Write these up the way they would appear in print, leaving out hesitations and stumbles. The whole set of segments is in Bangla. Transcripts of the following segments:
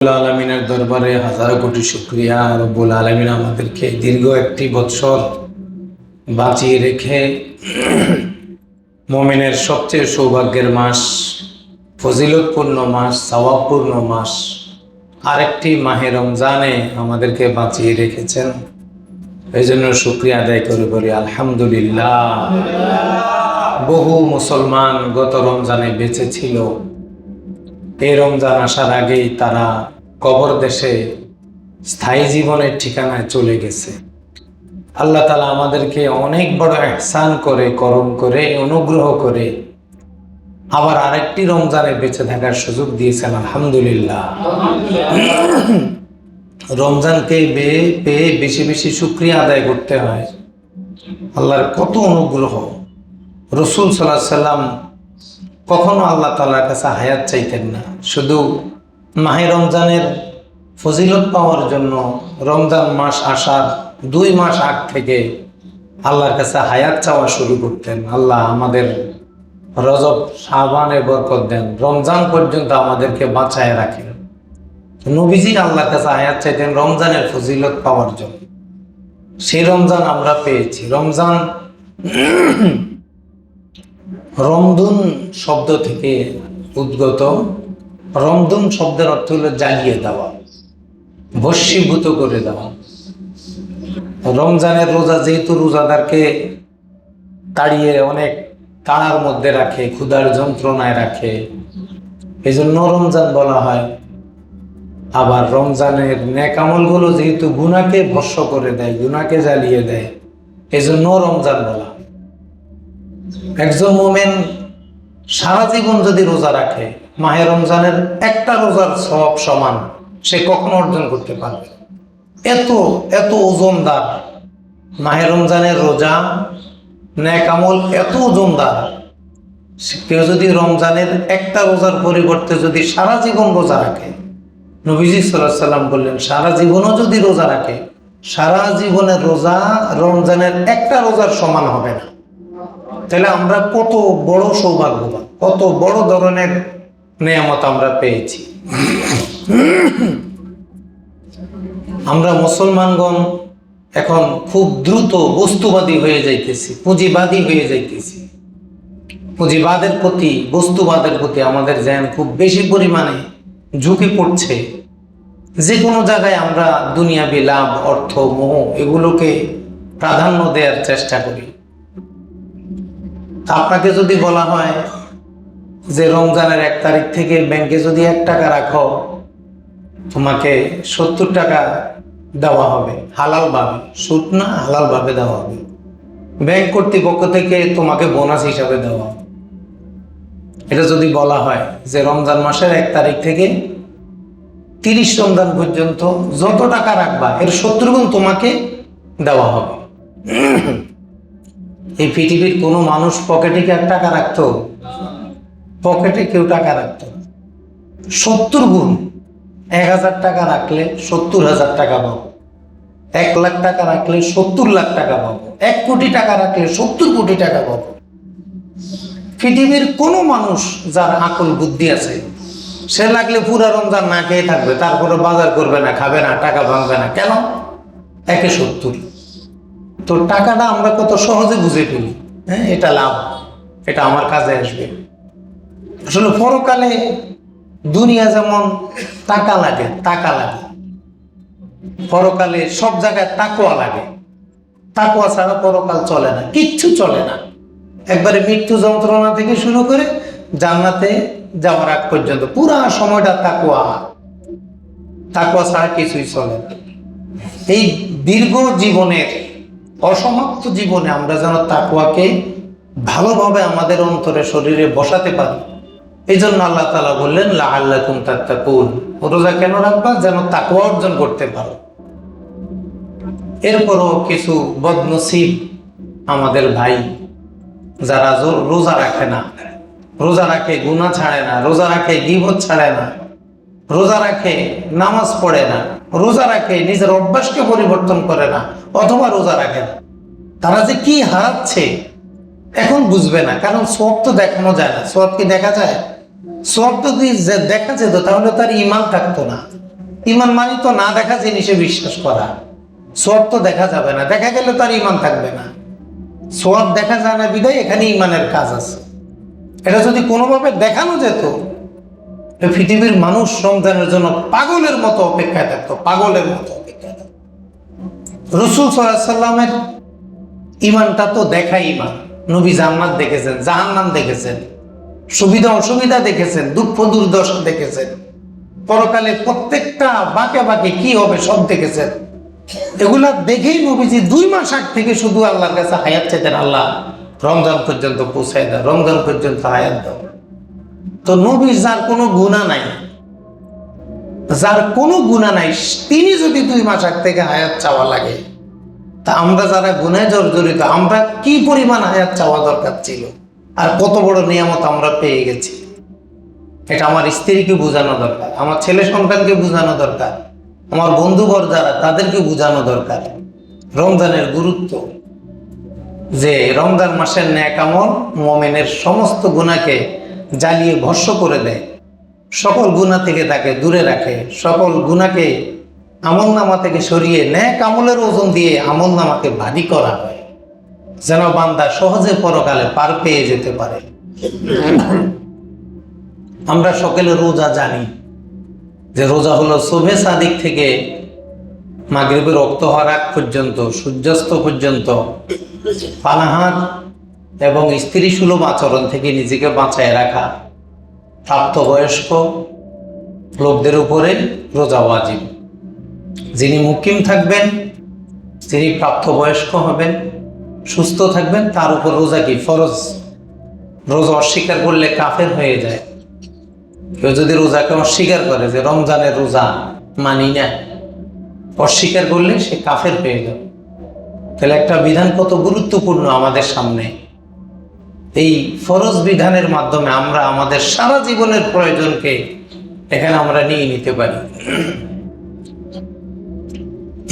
রব্বুল আলামিনের দরবারে হাজার কোটি শুকরিয়া। রব্বুল আলামিন আমাদেরকে দীর্ঘ একটি বৎসর বাঁচিয়ে রেখে মুমিনের সবচেয়ে সৌভাগ্যের মাস, ফজিলতপূর্ণ মাস, সওয়াবপূর্ণ মাস আরেকটি মাহে রমজানে আমাদেরকে বাঁচিয়ে রেখেছেন। এই জন্য শুকরিয়া আদায় করে বলি আলহামদুলিল্লাহ। বহু মুসলমান গত রমজানে বেঁচে ছিল, এই রমজান আসার আগেই তারা কবর দেশে স্থায়ী জীবনের ঠিকানায় চলে গেছে। আল্লাহ তাআলা আমাদেরকে অনেক বড় ইহসান করে, করম করে, অনুগ্রহ করে আবার আরেকটি রমজানে বেঁচে থাকার সুযোগ দিয়েছেন আলহামদুলিল্লাহ। রমজানকে পেয়ে বেশি বেশি শুকরিয়া আদায় করতে হয়। আল্লাহর কত অনুগ্রহ। রাসূল সাল্লাল্লাহু আলাইহি ওয়াসাল্লাম কখনো আল্লাহ তাআলার কাছে হায়াত চাইতেন না, শুধু মাহে রমজানের ফজিলত পাওয়ার জন্য রমজান মাস আসার 2 মাস আগ থেকে আল্লাহর কাছে হায়াত চাওয়া শুরু করতেন। আল্লাহ আমাদের রজব শাবানে বরকত দেন, রমজান পর্যন্ত আমাদেরকে বাঁচায় রাখেন। নবীজি আল্লাহর কাছে হায়াত চাইতেন রমজানের ফজিলত পাওয়ার জন্য। সেই রমজান আমরা পেয়েছি। রমজান রমদুন শব্দ থেকে উদ্গত। রমদুন শব্দের অর্থ হলো জ্বালিয়ে দেওয়া, ভস্মীভূত করে দেওয়া। রমজানের রোজা যেহেতু রোজাদারকে তাড়িয়ে অনেক তাড়ার মধ্যে রাখে, ক্ষুধার যন্ত্রণায় রাখে, এই জন্য রমজান বলা হয়। আবার রমজানের নেক আমলগুলো যেহেতু গুনাহকে ভস্ম করে দেয়, গুনাহকে জ্বালিয়ে দেয়, এই জন্য রমজান বলা। একজন মুমিন সারা জীবন যদি রোজা রাখে, মাহে রমজানের একটা রোজার সওয়াব সমান সে কখনো অর্জন করতে পারবে। এত এত ওজনদার মাহে রমজানের রোজা, নেক আমল এত ওজনদার। কেউ যদি রমজানের একটা রোজার পরিবর্তে যদি সারা জীবন রোজা রাখে, নবীজি সাল্লাল্লাহু আলাইহি সাল্লাম বললেন সারা জীবনও যদি রোজা রাখে, সারা জীবনের রোজা রমজানের একটা রোজার সমান হবে না। তাহলে আমরা কত বড় সৌভাগ্যবান, কত বড় ধরনের নেয়ামত আমরা পেয়েছি। আমরা মুসলমানগণ এখন খুব দ্রুত বস্তুবাদী হয়ে যাইতেছি, পুঁজিবাদী হয়ে যাইতেছি। পুঁজিবাদের প্রতি, বস্তুবাদের প্রতি আমাদের জ্ঞান খুব বেশি পরিমাণে ঝুঁকে পড়ছে। যে কোনো জায়গায় আমরা দুনিয়াবি লাভ, অর্থ, মোহ এগুলোকে প্রাধান্য দেওয়ার চেষ্টা করি। আপনাকে যদি বলা হয় যে রমজানের 1 তারিখ থেকে ব্যাংকে যদি 1 টাকা রাখো, তোমাকে 70 টাকা দেওয়া হবে হালাল ভাবে, সুদ না, হালাল ভাবে দেওয়া হবে। ব্যাংক কর্তৃপক্ষ থেকে তোমাকে বোনাস হিসাবে দেওয়া হবে। এটা যদি বলা হয় যে রমজান মাসের 1 তারিখ থেকে 30 রমজান পর্যন্ত যত টাকা রাখবা এর 70 গুণ তোমাকে দেওয়া হবে। এই পৃথিবীর কোনো মানুষ পকেটে কি 1 টাকা রাখতো? পকেটে কেউ টাকা রাখতো 70 গুণ। 1000 টাকা রাখলে 70,000 টাকা পাবো, 1 লাখ টাকা রাখলে 70 লাখ টাকা পাবো, 1 কোটি টাকা রাখলে 70 কোটি টাকা পাবো। পৃথিবীর কোনো মানুষ যার আকল বুদ্ধি আছে সে লাগলে পুরা রমজান না খেয়ে থাকবে, তারপরে বাজার করবে না, খাবে না, টাকা ভাঙবে না। কেন? 1-এ 70। তো টাকাটা আমরা কত সহজে বুঝে ফেলি, হ্যাঁ এটা লাভ, এটা আমার কাজে আসবে। আসলে পরকালে দুনিয়া যেমন টাকা লাগে, টাকা লাগে, পরকালে সব জায়গায় তাকওয়া লাগে। তাকওয়া ছাড়া পরকাল চলে না, কিচ্ছু চলে না। একবারে মৃত্যু যন্ত্রণা থেকে শুরু করে জান্নাতে যাওয়ার আগ পর্যন্ত পুরা সময়টা তাকওয়া, তাকওয়া ছাড়া কিছুই চলে না। এই দীর্ঘ জীবনের, অসমাপ্ত জীবনে আমরা যেন তাকওয়াকে ভালোভাবে আমাদের অন্তরে, শরীরে বসাতে পারি। এই জন্য আল্লাহ তাআলা বললেন লাআল্লাকুম তাত্তাকুন, রোজা কেন রাখবা? যেন তাকওয়া অর্জন করতে পারো। এরপরও কিছু বদনসিব আমাদের ভাই যারা রোজা রাখে না, রোজা রাখে গুনাহ ছাড়ে না, রোজা রাখে গীবত ছাড়ে না, রোজা রাখে নামাজ পড়ে না, রোজা রাখে নিজের অভ্যাসকে পরিবর্তন করে না, অথবা রোজা রাখে না। তারা যে কি হারাচ্ছে এখন বুঝবে না, কারণ সওয়াব তো দেখানো যায় না। সওয়াব কি দেখা যায়? সওয়াব যদি দেখা যেত তাহলে তার ঈমান থাকতো না। ইমান মানে তো না দেখা জিনিসে বিশ্বাস করা। সওয়াব তো দেখা যাবে না, দেখা গেলে তো আর ইমান থাকবে না। সওয়াব দেখা যায় না বিধায় এখানে ইমানের কাজ আছে। এটা যদি কোনোভাবে দেখানো যেত, পৃথিবীর মানুষ রমজানের জন্য পাগলের মতো অপেক্ষায় থাকতো, পাগলের মতো অপেক্ষায় থাকতো। রাসূল সাল্লাল্লাহু আলাইহি সাল্লামের ইমানটা তো দেখা ইমান। নবী জান্নাত দেখেছেন, জাহান্নাম দেখেছেন, সুবিধা অসুবিধা দেখেছেন, দুঃখ দুর্দশা দেখেছেন, পরকালে প্রত্যেকটা বাঁকে বাঁকে কি হবে সব দেখেছেন। এগুলা দেখেই নবীজি 2 মাস আগ থেকে শুধু আল্লাহর কাছে হায়াত চাইতেন, আল্লাহ রমজান পর্যন্ত পৌঁছায় দাও, রমজান পর্যন্ত হায়াত দাও। তো নবীর যার কোনো গুনাহ নাই, যার কোনো গুনাহ নাই, তিনি যদি 2 মাস আগ থেকে হায়াত চাওয়া লাগে, তা আমরা যারা গুনাহে জর্জরিত, আমরা কি পরিমাণ হায়াত চাওয়া দরকার ছিল, আর কত বড় নিয়ামত আমরা পেয়ে গেছি। এটা আমার স্ত্রীকে বোঝানো দরকার, আমার ছেলে সন্তানকে বোঝানো দরকার, আমার বন্ধুবর যারা তাদেরকে বোঝানো দরকার রমজানের গুরুত্ব। যে রমজান মাসের নেক আমল মুমিনের সমস্ত গুনাহকে জ্বালিয়ে ভস্ম করে দেয়, সকল গুনাহ থেকে তাকে দূরে রাখে, সকল গুনাহকে আমলনামা থেকে সরিয়ে নেক আমলের ওজন দিয়ে আমলনামাকে ভারী করা হয়, যেন বান্দা সহজে পরকালে পার পেয়ে যেতে পারে। আমরা সকলে রোজা জানি যে রোজা হলো শুভে সাদিক থেকে মাগরিবের রক্ত হওয়ার আগ পর্যন্ত, সূর্যাস্ত পর্যন্ত পানাহার এবং স্ত্রী সুলভ আচরণ থেকে নিজেকে বাঁচায় রাখা। প্রাপ্তবয়স্ক লোকদের উপরে রোজা ওয়াজিব। যিনি মুকিম থাকবেন, যিনি প্রাপ্তবয়স্ক হবেন, সুস্থ থাকবেন, তার উপর রোজা কি ফরজ। রোজা অস্বীকার করলে কাফের হয়ে যায়। কেউ যদি রোজাকে অস্বীকার করে যে রমজানের রোজা মানি না, অস্বীকার করলে সে কাফের হয়ে যাবে। তাহলে একটা বিধান কত গুরুত্বপূর্ণ আমাদের সামনে। এই ফরজ বিধানের মাধ্যমে আমরা আমাদের সারা জীবনের প্রয়োজনকে এখানে আমরা নিয়ে নিতে পারি।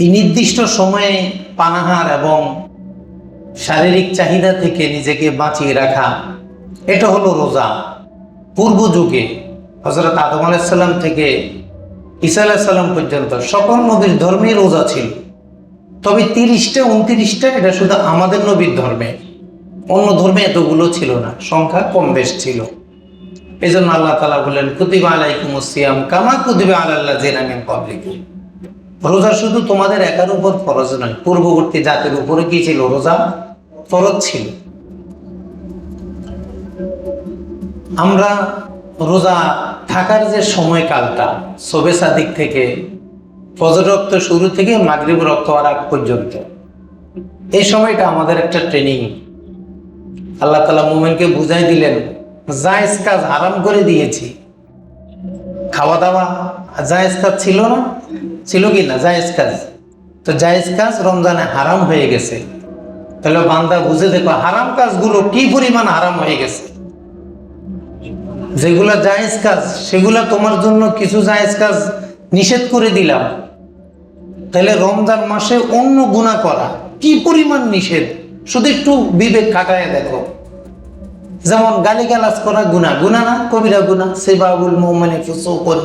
এই নির্দিষ্ট সময়ে পানাহার এবং শারীরিক চাহিদা থেকে নিজেকে বাঁচিয়ে রাখা, এটা হলো রোজা। পূর্ব যুগে হযরত আদম আলাইহিস সালাম থেকে ঈসা আলাইহিস সালাম পর্যন্ত সকল নবীর ধর্মে রোজা ছিল। তবে 30টা 29টা এটা শুধু আমাদের নবীর ধর্মে, অন্য ধর্মে এতগুলো ছিল না, সংখ্যা কম বেশ ছিল। এই জন্য আল্লাহ তাআলা বলেন কুতিবা আলাইকুমুস সিয়াম কামা কুতিবা আলাল্লাযিনা মিন ক্বাবলিকুম। রোজা শুধু তোমাদের একার উপর ফরজ নয়, পূর্ববর্তী জাতির উপরে কি ছিল? রোজা ফরজ ছিল। আমরা রোজা থাকার যে সময়কালটা শবে সাদিক থেকে ফজর রক্ত শুরু থেকে মাগরিব রক্ত হওয়ার আগ পর্যন্ত, এই সময়টা আমাদের একটা ট্রেনিং। আল্লাহ তাআলা মুমিনকে বুঝাই দিলেন জায়েজ কাজ হারাম করে দিয়েছি। খাওয়া দাওয়া জায়েজ কাজ ছিল না, ছিল কি না জায়েজ কাজ? তো জায়েজ কাজ রমজানে হারাম হয়ে গেছে। তাহলে বান্দা বুঝে দেখো হারাম কাজগুলো কি পরিমাণ হারাম হয়ে গেছে। যেগুলা জায়েজ কাজ সেগুলা তোমার জন্য কিছু জায়েজ কাজ নিষেধ করে দিলাম। তাহলে রমজান মাসে অন্য গুনাহ করা কি পরিমাণ নিষেধ, শুধু একটু বিবেক খাটায় দেখো। যেমন গালিগালাজ করা গুনাহ, গুনাহ না? কবিরা গুনাহ। সিবাবুল মুমিনি ফুসুকুন,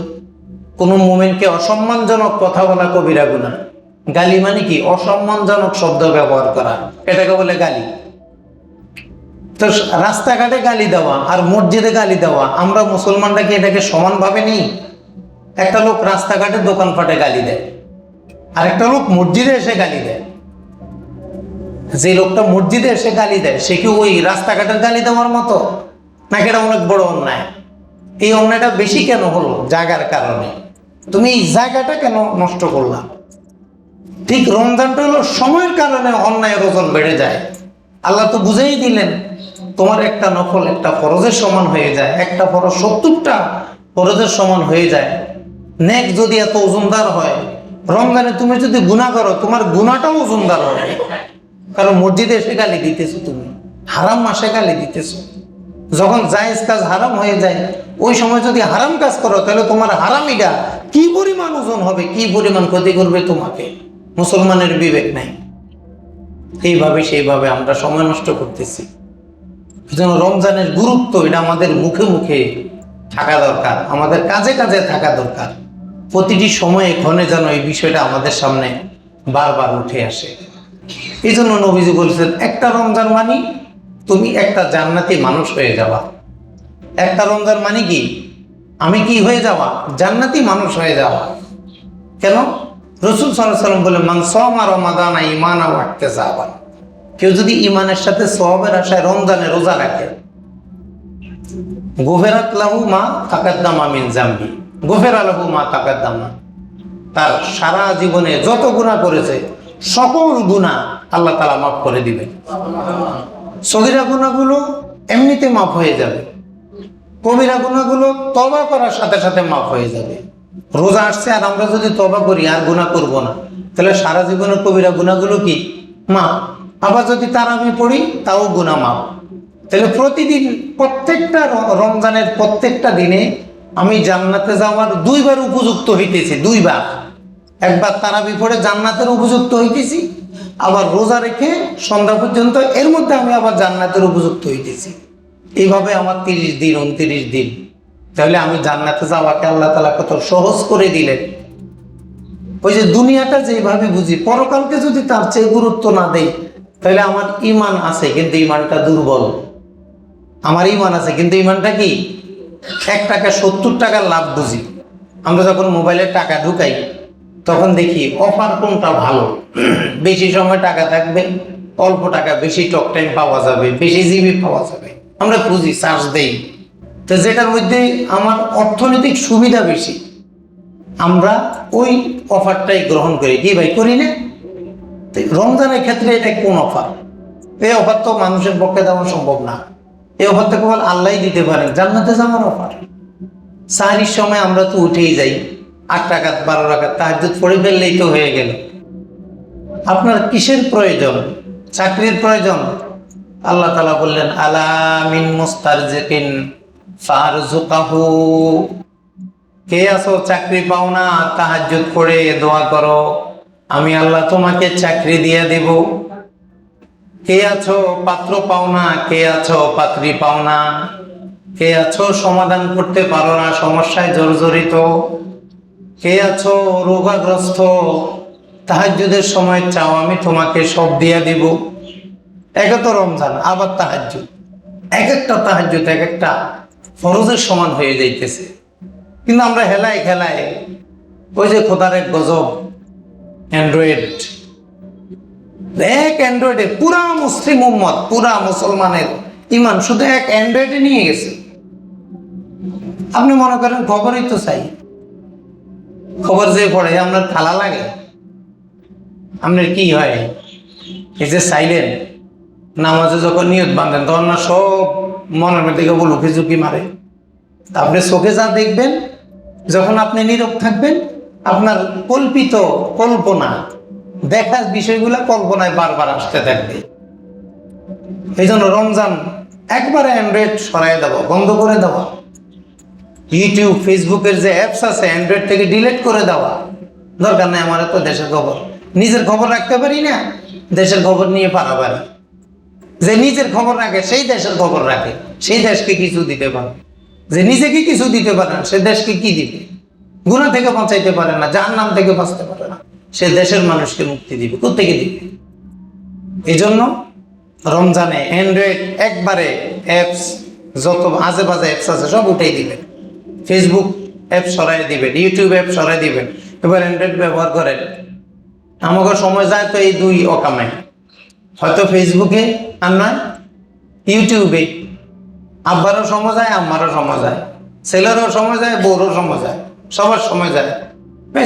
কোন মুমিনকে অসম্মানজনক কথা বলা কবিরা গুনাহ। গালি মানে কি? অসম্মানজনক শব্দ ব্যবহার করা, এটাকে বলে গালি। তো রাস্তাঘাটে গালি দেওয়া আর মসজিদে গালি দেওয়া, আমরা মুসলমানরা কি এটাকে সমানভাবে নিই? একটা লোক রাস্তাঘাটে দোকানপাটে গালি দেয়, আর একটা লোক মসজিদে এসে গালি দেয়। যে লোকটা মসজিদে এসে গালি দেয় সে কি ওই রাস্তাঘাটের গালি দেওয়ার মতো, নাকি এটা অনেক বড় অন্যায়? এই অন্যায়টা বেশি কেন হলো? জায়গার কারণে। তুমি এই জায়গাটা কেন নষ্ট করলা? ঠিক রমজানটা হলো সময়ের কারণে অন্যায়ের ওজন বেড়ে যায়। আল্লাহ তো বুঝেই দিলেন তোমার একটা নফল একটা ফরজের সমান হয়ে যায়, একটা ফরজ 70টা ফরজের সমান হয়ে যায়। নেক যদি এত ওজনদার হয়, রমজানে তুমি যদি গুনাহ করো তোমার গুনাহটাও ওজনদার হবে। কারণ মসজিদে এসে গালি দিতেছো, তুমি হারাম মাসে গালি দিতেছো। যখন জায়েজ কাজ হারাম হয়ে যায় ওই সময় যদি হারাম কাজ করো তাহলে তোমার হারামিটা কি পরিমাণ ওজন হবে, কি পরিমাণ ক্ষতি করবে তোমাকে। মুসলমানের বিবেক নাই। এইভাবে সেইভাবে আমরা সময় নষ্ট করতেছি। এজন্য রমজানের গুরুত্ব এটা আমাদের মুখে মুখে থাকা দরকার, আমাদের কাজে কাজে থাকা দরকার। প্রতিটি সময়ে ক্ষণে যেন এই বিষয়টা আমাদের সামনে বারবার উঠে আসে। এই জন্য নবীজি বলছেন, একটা রমজান মানে তুমি একটা জান্নাতি মানুষ হয়ে যাওয়া। একটা রমজান মানে কি? আমি কি হয়ে যাওয়া? জান্নাতি মানুষ হয়ে যাওয়া। কেন? রাসূল সাল্লাল্লাহু আলাইহি ওয়াসাল্লাম বলেন, মান সামা রমাদানা ঈমানান ওয়া ইহতিসাবান, কেউ যদি ঈমানের সাথে সওয়াবের আশায় রমজানে রোজা রাখে, গুফিরাত লাহু মা তাকাদ্দামা মিন যামবি, গুফিরা লাহু মা তাকাদ্দামা, তার সারা জীবনে যত গুনাহ করেছে সকল গুনাহ আল্লাহ তাআলা মাফ করে দিবেন। সগীরা গুনাহগুলো এমনিতে মাফ হয়ে যাবে, কবিরা গুনাহগুলো তওবা করার সাথে সাথে মাফ হয়ে যাবে। রোজা আসছে আর আমরা যদি তওবা করি আর গুনাহ করব না, তাহলে সারা জীবনের কবিরা গুনাহগুলো কি মাফ। আবার যদি তারাবি পড়ি তাও গুনাহ মাফ। তাহলে প্রতিদিন প্রত্যেকটা রমজানের প্রত্যেকটা দিনে আমি জান্নাতে যাওয়ার দুইবার উপযুক্ত হইতেছি। দুইবার, একবার তারাবি পড়ে জান্নাতের উপযুক্ত হইতেছি, আবার রোজা রেখে সন্ধ্যা পর্যন্ত এর মধ্যে আমি আবার জান্নাতের উপযুক্ত হইতেছি। এইভাবে আমার 30 দিন 29 দিন। তাহলে আমি জান্নাতে যাওয়াকে আল্লাহ তাআলা কত সহজ করে দিলেন। ওই যে দুনিয়াটা যেভাবে বুঝি, পরকালকে যদি তার চেয়ে গুরুত্ব না দেই, তাহলে আমার ঈমান আছে কিন্তু ঈমানটা দুর্বল। আমার ঈমান আছে কিন্তু ঈমানটা কি? 1 টাকা 70 টাকার লাভ বুঝি। আমরা যখন মোবাইলে টাকা ঢুকাই তখন দেখি অফার কোনটা ভালো, বেশি সময় টাকা থাকবে, অল্প টাকা বেশি টক টাইম পাওয়া যাবে, বেশি জিবি পাওয়া যাবে, আমরা খুঁজি, চার্জ দেই। তো যেটার মধ্যে আমার অর্থনৈতিক সুবিধা বেশি, আমরা ওই অফারটাই গ্রহণ করি। কি ভাই, করি না? রমজানের ক্ষেত্রে এটা কোন অফার? এই অফার তো মানুষের পক্ষে দেওয়া সম্ভব না। এই অফার তো কেবল আল্লাহই দিতে পারেন, জান্নাতে যাওয়ার অফার। সাহরির সময় আমরা তো উঠেই যাই, 8 রাকাত 12 রাকাত তাহাজ্জুদ পড়ে ফেললেই তো হয়ে গেল। আপনার কিসের প্রয়োজন? চাকরির প্রয়োজন? আল্লাহ তাআলা বললেন, আলা মিন মুস্তারজিকিন ফারজুকাহু, কে আছো চাকরি পাও না, তাহাজ্জুদ পড়ে দোয়া করো, আমি আল্লাহ তোমাকে চাকরি দিয়ে দেব। কে আছো পাত্র পাও না, কে আছো পাত্রী পাও না, কে আছো সমাধান করতে পারো না, সমস্যায় জর্জরিত, কে আছো রোগাগ্রস্ত, তাহাজ্জুদের সময় চাও, আমি তোমাকে সব দিয়ে দিব। একে তো রমজান, আবার তাহাজ্জুদ, এক একটা তাহাজ্জুদ এক একটা ফরজের সমান হয়ে যাইতেছে। কিন্তু আমরা হেলায় খেলায় ওই যে খোদার এক গজব, অ্যান্ড্রয়েড, এক অ্যান্ড্রয়েডে পুরা মুসলিম উম্মত, পুরা মুসলমানের ইমান শুধু এক অ্যান্ড্রয়েডে নিয়ে গেছে। আপনি মনে করেন খবরই তো চাই, খবর যে পড়ে আপনার খালা লাগে? আপনার কি হয়? এই যে চাইলেন নামাজে যখন নিয়ত বাঁধেন তখন না সব মনের মধ্যে কেবল উকি ঝুঁকি মারে। আপনি চোখে যা দেখবেন, যখন আপনি নীরব থাকবেন, আপনার কল্পিত কল্পনা দেখার বিষয়গুলো কল্পনায় বারবার আসতে থাকবে। এই জন্য রমজান একবারে অ্যান্ড্রয়েড সরাই দেওয়া, বন্ধ করে দেওয়া। ইউটিউব ফেসবুকের যে অ্যাপস আছে অ্যান্ড্রয়েড থেকে ডিলিট করে দেওয়া। দরকার নেই আমার তো দেশের খবর, নিজের খবর রাখতে পারি না, দেশের খবর নিয়ে পারাবারি। যে নিজের খবর রাখে সেই দেশের খবর রাখে, সেই দেশকে কিছু দিতে পারে। যে নিজেকে কিছু দিতে পারে না, সে দেশকে কি দিবে? গুনাহ থেকে বাঁচাইতে পারে না, জাহান্নাম থেকে বাঁচতে পারে না, সে দেশের মানুষকে মুক্তি দিবে, কোত্থেকে দিবে? এই জন্য রমজানে অ্যান্ড্রয়েড একবারে অ্যাপস, যত আজে বাজে অ্যাপস আছে সব উঠাই দিবেন। ফেসবুক অ্যাপ সরাই দিবেন, ইউটিউব অ্যাপ সরাই দিবেন। এবার অ্যান্ড্রয়েড ব্যবহার করেন। আমাকে সময় যায় তো এই দুই অকামে, হয়তো ফেসবুকে আর নয় ইউটিউবে। আব্বারও সময় যায়, আম্মারও সময় যায়, ছেলেরও সময় যায়, বউরও সময় যায়, সবার সময় যায়।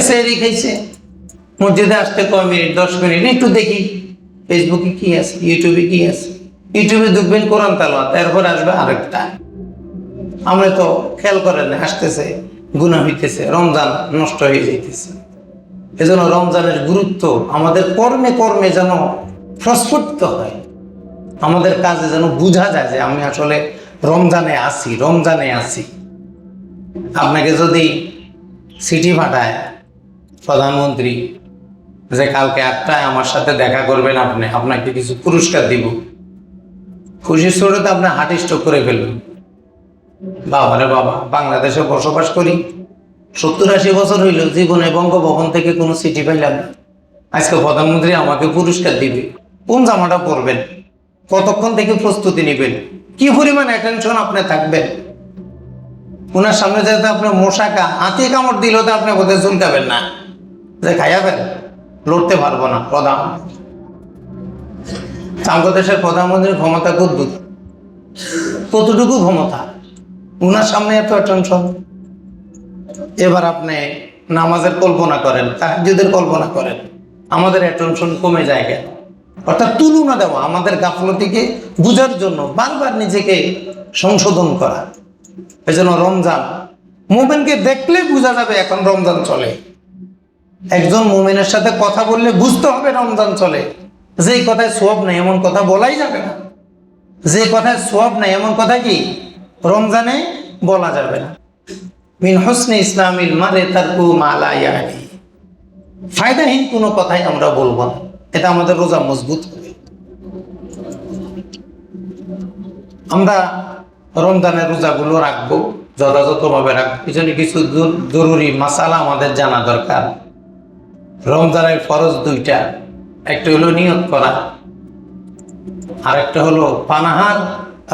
সেরি খাইছে, মসজিদে আসতে কয় মিনিট 10 মিনিট একটু দেখি ফেসবুকে কি আছে, ইউটিউবে কি আছে। ইউটিউবে দেখবেন কোরআন তেলাওয়াত, এরপর আসবে আরেকটা। আমরা তো খেয়াল করেন না, আসতেছে গুনাহ হইতেছে, রমজান নষ্ট হয়ে যাইতেছে। এজন্য রমজানের গুরুত্ব আমাদের কর্মে কর্মে যেন প্রস্ফুটিত হয়, আমাদের কাজে যেন বোঝা যায় যে আমি আসলে রমজানে আছি, রমজানে আছি। আপনাকে যদি চিঠি পাঠায় প্রধানমন্ত্রী যে কালকে 8টায় আমার সাথে দেখা করবেন, আপনাকে কিছু পুরস্কার দিব, খুশির ছোটতে আপনি হার্ট স্ট্রোক করে ফেলবেন। বাবা রে বাবা, বাংলাদেশে বসবাস করি, 70-80 বছর হইল জীবনে বঙ্গভবন থেকে কোনো চিঠি পাইলাম না। আজকে প্রধানমন্ত্রী আমাকে পুরস্কার দিবে, কোন জামাটা পরবেন, কতক্ষণ থেকে প্রস্তুতি নেবেন, কি পরিমাণ অ্যাটেনশন আপনি থাকবেন। ওনার সামনে যেতে আপনার মশাকা হাতে কামড় দিলেও তো আপনি বোধহয় চুলকাবেন না, যে খাইয়াবেন, লড়তে পারবো না। প্রধান বাংলাদেশের প্রধানমন্ত্রীর ক্ষমতা অদ্ভুত, কতটুকু ক্ষমতা, ওনার সামনে এত অ্যাটেনশন। এবার আপনি নামাজের কল্পনা করেন, তাহাজ্জুদের কল্পনা করেন, আমাদের অ্যাটেনশন কমে যায় কেন? অর্থাৎ তুলনা দেওয়া, আমাদের গাফলতিকে বুঝার জন্য বারবার নিজেকে সংশোধন করা। এই জন্য রমজান, মুমিনকে দেখলে বোঝা যাবে এখন রমজান চলে। একজন মুমিনের সাথে কথা বললে বুঝতে হবে রমজান চলে। যে কথায় সওয়াব নাই এমন কথা বলাই যাবে না, যে কথায় সওয়াব নাই এমন কথা কি রমজানে বলা যাবে না। মিন হুসনি ইসলামিল মারই তারকু মা লা ইয়ানি, ফায়দাহীন কোনো কথাই আমরা বলবো না, এটা আমাদের রোজা মজবুত হবে। আমরা রমজানের রোজাগুলো রাখবো, যথাযথভাবে রাখবো। পিছনে কিছু জরুরি মাসালা আমাদের জানা দরকার। রমজানের ফরজ দুইটা, একটা হলো নিয়ত করা, আর একটা হলো পানাহার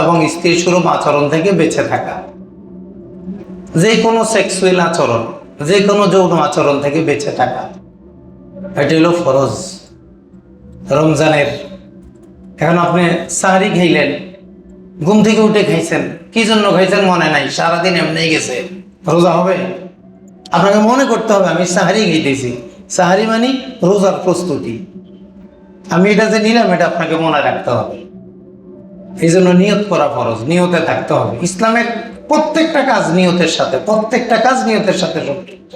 এবং স্ত্রী সুলভ আচরণ থেকে বেঁচে থাকা। যে কোনো সেক্সুয়াল আচরণ, যে কোনো যৌন আচরণ থেকে বেঁচে থাকা, এটা হলো ফরজ রমজানের। এখন আপনি সাহারি খাইলেন, ঘুম থেকে উঠে খাইছেন, কি জন্য খাইছেন মনে নাই, সারাদিন এমনি গেছে, রোজা হবে? আপনাকে মনে করতে হবে আমি সাহারি খাইতেছি। সাহারি মানে রোজার প্রস্তুতি, আমি এটা যে নিলাম এটা আপনাকে মনে রাখতে হবে। এই জন্য নিয়ত করা ফরজ, নিয়তে থাকতে হবে। ইসলামের প্রত্যেকটা কাজ নিয়তের সাথে, প্রত্যেকটা কাজ নিয়তের সাথে সম্পৃক্ত।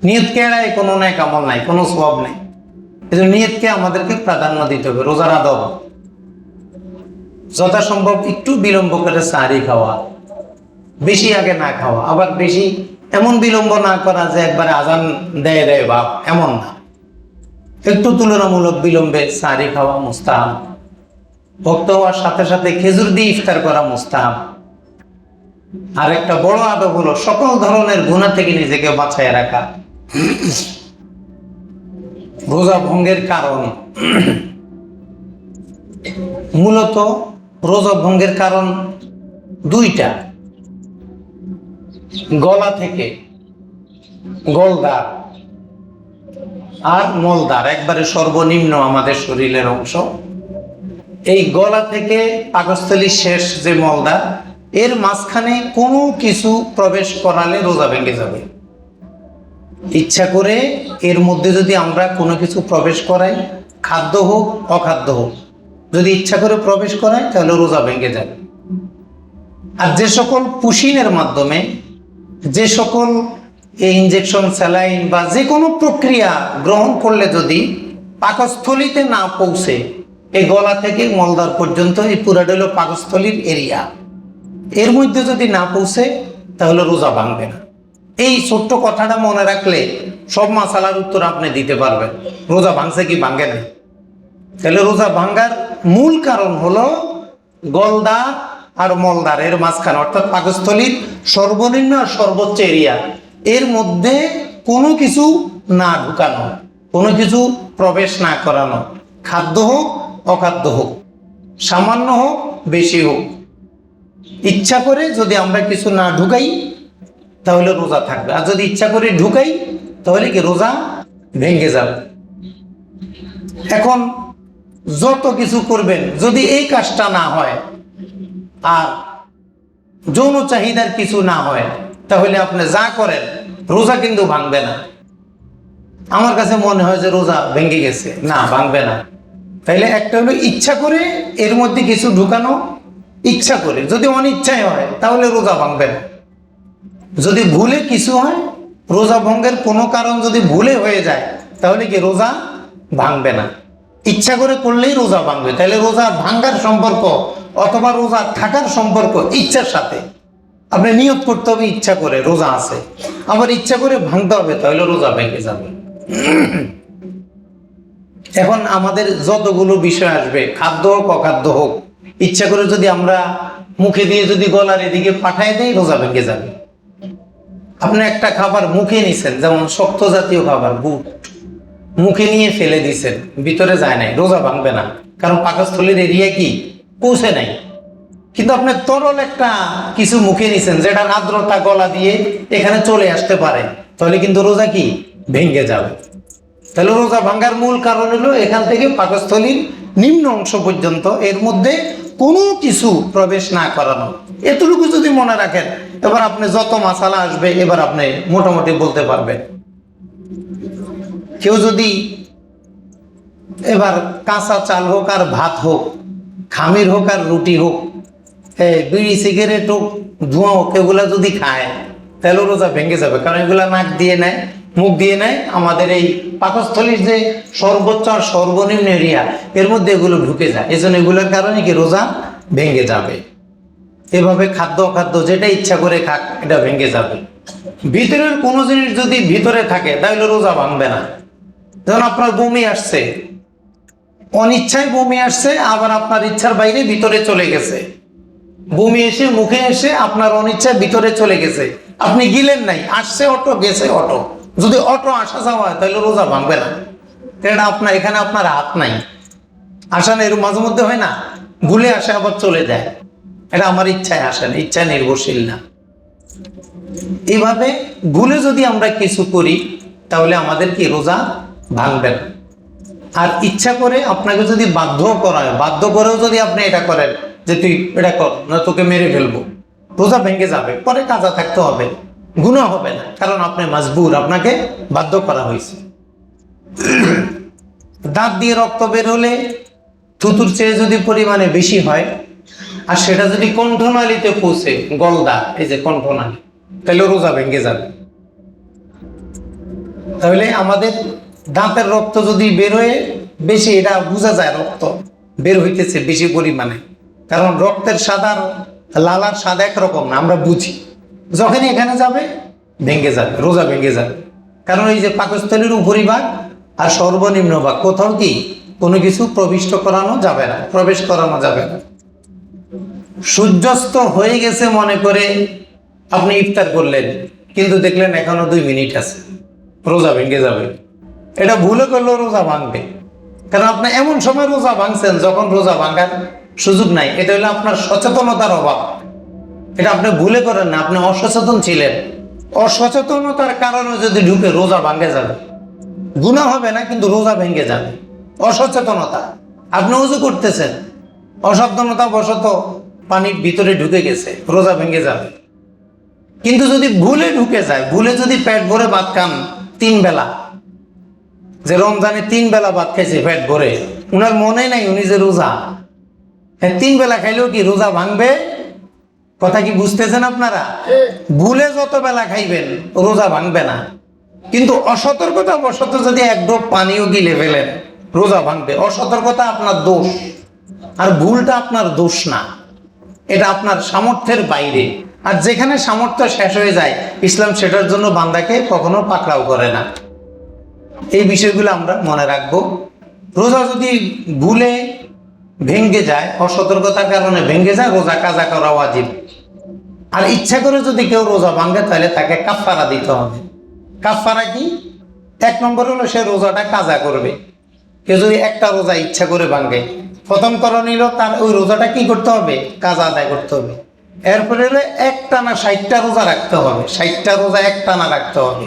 নিয়তকে এড়ায় কোনো ন্যায় আমল নাই, কোনো সওয়াব নাই। এই জন্য নিয়তকে আমাদেরকে প্রাধান্য দিতে হবে। রোজার আদব যথাসম্ভব একটু বিলম্ব করে সাহারি খাওয়া, বেশি আগে না খাওয়া, আবার বেশি এমন বিলম্ব না করা যে একবারে আজান দেয় দেয় বাপ, এমন না। একটু তুলনামূলক বিলম্বে সাহারি খাওয়া মুস্তাহাব। ভক্ত হওয়ার সাথে সাথে খেজুর দিয়ে ইফতার করা মুস্তাহাব। আর একটা বড় আদব হলো সকল ধরনের গুনাহ থেকে নিজেকে বাঁচায় রাখা। রোজা ভঙ্গের কারণ, মূলত রোজা ভঙ্গের কারণ দুইটা। গলা থেকে গলদার আর মলদার, একবারে সর্বনিম্ন আমাদের শরীরের অংশ। এই গলা থেকে পাকস্থলীর শেষ যে মলদার, এর মাঝখানে কোনো কিছু প্রবেশ করালে রোজা ভেঙে যাবে। ইচ্ছা করে এর মধ্যে যদি আমরা কোনো কিছু প্রবেশ করাই, খাদ্য হোক অখাদ্য হোক, যদি ইচ্ছা করে প্রবেশ করাই তাহলে রোজা ভেঙে যাবে। আর যে সকল পুশিনের মাধ্যমে, যে সকল ইনজেকশন, স্যালাইন বা যে কোনো প্রক্রিয়া গ্রহণ করলে যদি পাকস্থলীতে না পৌঁছে, এই গলা থেকে মলদার পর্যন্ত এই পুরাটা হলো পাকস্থলীর এরিয়া, এর মধ্যে যদি না পৌঁছে তাহলে রোজা ভাঙবে না। এই ছোট্ট কথাটা মনে রাখলে সব মাসালার উত্তর আপনি দিতে পারবেন। রোজা ভাঙছে কি ভাঙে না? তাহলে রোজা ভাঙ্গার মূল কারণ হলো গলদার আর মলদার এর মাঝখানে, অর্থাৎ পাকস্থলীর সর্বনিম্ন আর সর্বোচ্চ এরিয়া, এর মধ্যে কোনো কিছু না ঢুকানো, কোনো কিছু প্রবেশ না করানো, খাদ্য হোক অখাদ্য হোক, সামান্য হোক বেশি হোক। ইচ্ছা করে যদি আমরা কিছু না ঢুকাই তাহলে রোজা থাকবে, আর যদি ইচ্ছা করে ঢুকাই তাহলে কি রোজা ভেঙে যাবে। এখন যত কিছু করবেন, যদি এই কাজটা না হয় আর যৌন চাহিদার কিছু না হয়, তাহলে আপনি যা করেন রোজা কিন্তু ভাঙবে না। আমার কাছে মনে হয় যে রোজা ভেঙে গেছে, না ভাঙবে না। তাইলে একটা হলো ইচ্ছা করে এর মধ্যে কিছু ঢুকানো, ইচ্ছা করে। যদি অনিচ্ছায় হয় তাহলে রোজা ভাঙবে না। যদি ভুলে কিছু হয়, রোজা ভঙ্গের কোনো কারণ যদি ভুলে হয়ে যায় তাহলে কি রোজা ভাঙবে না। ইচ্ছা করে করলেই রোজা ভাঙবে। তাহলে রোজা ভাঙ্গার সম্পর্ক অথবা রোজা থাকার সম্পর্ক ইচ্ছার সাথে। আপনি নিয়ত করতে হবে ইচ্ছা করে রোজা আছে, আবার ইচ্ছা করে ভাঙতে হবে, তাহলে রোজা ভেঙে যাবে। এখন আমাদের যতগুলো বিষয় আসবে, খাদ্য হোক অখাদ্য হোক, ইচ্ছা করে যদি আমরা মুখে দিয়ে যদি গলার এদিকে পাঠায় দেই রোজা ভেঙে যাবে। আপনি একটা খাবার মুখে নিছেন, যেমন শক্ত জাতীয় খাবার বুট, মুখে নিয়ে ফেলে দিছেন, ভিতরে যায় নাই, রোজা ভাঙবে না, কারণ পাকস্থলীর এরিয়া কি পৌঁছে নাই। কিন্তু আপনি তরল একটা কিছু মুখে নিছেন, যেটা আর্দ্রতা গলা দিয়ে এখানে চলে আসতে পারে, তাহলে কিন্তু রোজা কি ভেঙে যাবে। তাহলে রোজা ভাঙার মূল কারণ হলো এখান থেকে পাকস্থলীর নিম্ন অংশ পর্যন্ত এর মধ্যে কোনো কিছু প্রবেশ না করানো। এতটুকু যদি মনে রাখেন, এবার আপনি যত মাসালা আসবে এবার আপনি মোটামুটি বলতে পারবেন। কেউ যদি এবার কাঁচা চাল হোক আর ভাত হোক, খামির হোক আর রুটি হোক, বিড়ি সিগারেট হোক, ধোঁয়া হোক, এগুলা যদি খায় তাহলে রোজা ভেঙে যাবে। কারণ এগুলা নাক দিয়ে নেয়, মুখ দিয়ে নেয়, আমাদের এই পাকস্থলীর যে সর্বোচ্চ আর সর্বনিম্ন এরিয়া এর মধ্যে এগুলো ঢুকে যায়। এই জন্য এগুলোর কারণে কি রোজা ভেঙে যাবে। এভাবে খাদ্য অখাদ্য যেটা ইচ্ছা করে খাক, এটা ভেঙে যাবে। ভিতরের কোনো জিনিস যদি ভিতরে থাকে তাহলে রোজা ভাঙবে না। যেমন আপনার বমি আসছে, অনিচ্ছায় বমি আসছে, আবার আপনার ইচ্ছার বাইরে ভিতরে চলে গেছে। বমি এসে মুখে এসে আপনার অনিচ্ছায় ভিতরে চলে গেছে, আপনি গিলেন নাই, আসছে অটো, গেছে অটো। যদি অটো আসা যাওয়া হয় তাহলে রোজা ভাঙবে না। এটা আপনার এখানে আপনার হাত নাই। আসা না, এর মাঝে মধ্যে হয় না, ভুলে আসে আবার চলে যায়, এটা আমার ইচ্ছায় আসে না, ইচ্ছা নির্ভরশীল না। এইভাবে ভুলে যদি আমরা কিছু করি তাহলে আমাদের কি রোজা ভাঙবে না। আর ইচ্ছা করে আপনাকে যদি বাধ্য করা হয়, বাধ্য করেও যদি আপনি এটা করেন যে তুই এটা কর না, তোকে মেরে ফেলবো, রোজা ভেঙে যাবে, পরে কাজা থাকতে হবে, গুনাহ হবে না, কারণ আপনি মাজবুর, আপনাকে বাধ্য করা হয়েছে। দাঁত দিয়ে রক্ত বের হলে থুতুর চেয়ে যদি পরিমাণে বেশি হয়, আর সেটা যদি কণ্ঠনালীতে পৌঁছে, গলদা, এই যে কণ্ঠনালী, তাহলে রোজা ভেঙে যাবে। তাহলে আমাদের দাঁতের রক্ত যদি বের হয়ে বেশি, এটা বোঝা যায় রক্ত বের হইতেছে বেশি পরিমাণে, কারণ রক্তের স্বাদ আর লালার স্বাদ একরকম না, আমরা বুঝি। যখনই এখানে যাবে ভেঙে যাবে, রোজা ভেঙে যাবে। কারণ এই যে পাকস্থলীর উপরিভাগ আর সর্বনিম্ন ভাগ কোথাও কি কোনো কিছু প্রবিষ্ট করানো যাবে না, প্রবেশ করানো যাবে না। সূর্যাস্ত হয়ে গেছে মনে করে আপনি ইফতার করলেন, কিন্তু দেখলেন এখনো 2 মিনিট আছে, রোজা ভেঙে যাবে। এটা ভুলে করলেও রোজা ভাঙবে, কারণ আপনি এমন সময় রোজা ভাঙছেন যখন রোজা ভাঙার সুযোগ নাই। এটা হলো আপনার সচেতনতার অভাব। এটা আপনি ভুলে করেন না, আপনি অসচেতন ছিলেন। অসচেতনতার কারণে যদি ঢুকে রোজা ভাঙে যাবে, গুনাহ হবে না কিন্তু রোজা ভেঙে যাবে। অসচেতনতা, আপনি ওযু করতেছেন, অসাবধানতা বশত পানির ভিতরে ঢুকে গেছে, রোজা ভেঙে যাবে। কিন্তু যদি ভুলে ঢুকে যায়, ভুলে যদি পেট ভরে ভাত খান 3 বেলা, যে রমজানে 3 বেলা ভাত খাইছে পেট ভরে, উনার মনে নাই উনি যে রোজা, 3 বেলা খাইলেও কি রোজা ভাঙবে? কথা কি বুঝতেছেন আপনারা? ভুলে যত বেলা খাইবেন রোজা ভাঙবে না, কিন্তু অসতর্কতা বশত যদি 1 ড্রপ পানিও গিলে ফেলেন রোজা ভাঙবে। অসতর্কতা আপনার দোষ, আর ভুলটা আপনার দোষ না, এটা আপনার সামর্থ্যের বাইরে। আর যেখানে সামর্থ্য শেষ হয়ে যায়, ইসলাম সেটার জন্য বান্দাকে কখনো পাকড়াও করে না। এই বিষয়গুলো আমরা মনে রাখবো। রোজা যদি ভুলে ভেঙে যায়, অসতর্কতার কারণে ভেঙে যায়, রোজা কাজা করা ওয়াজিব। আর ইচ্ছা করে যদি কেউ রোজা ভাঙে তাহলে তাকে কাফারা দিতে হবে। কাফারা কি? 1 নম্বর হলো সে রোজাটা কাজা করবে। কেউ যদি একটা রোজা ইচ্ছা করে ভাঙে, প্রথম করণীয় তার ওই রোজাটা কি করতে হবে? কাজা আদায় করতে হবে। এরপরে হলো একটানা 60টা রোজা রাখতে হবে, 60টা রোজা একটানা রাখতে হবে।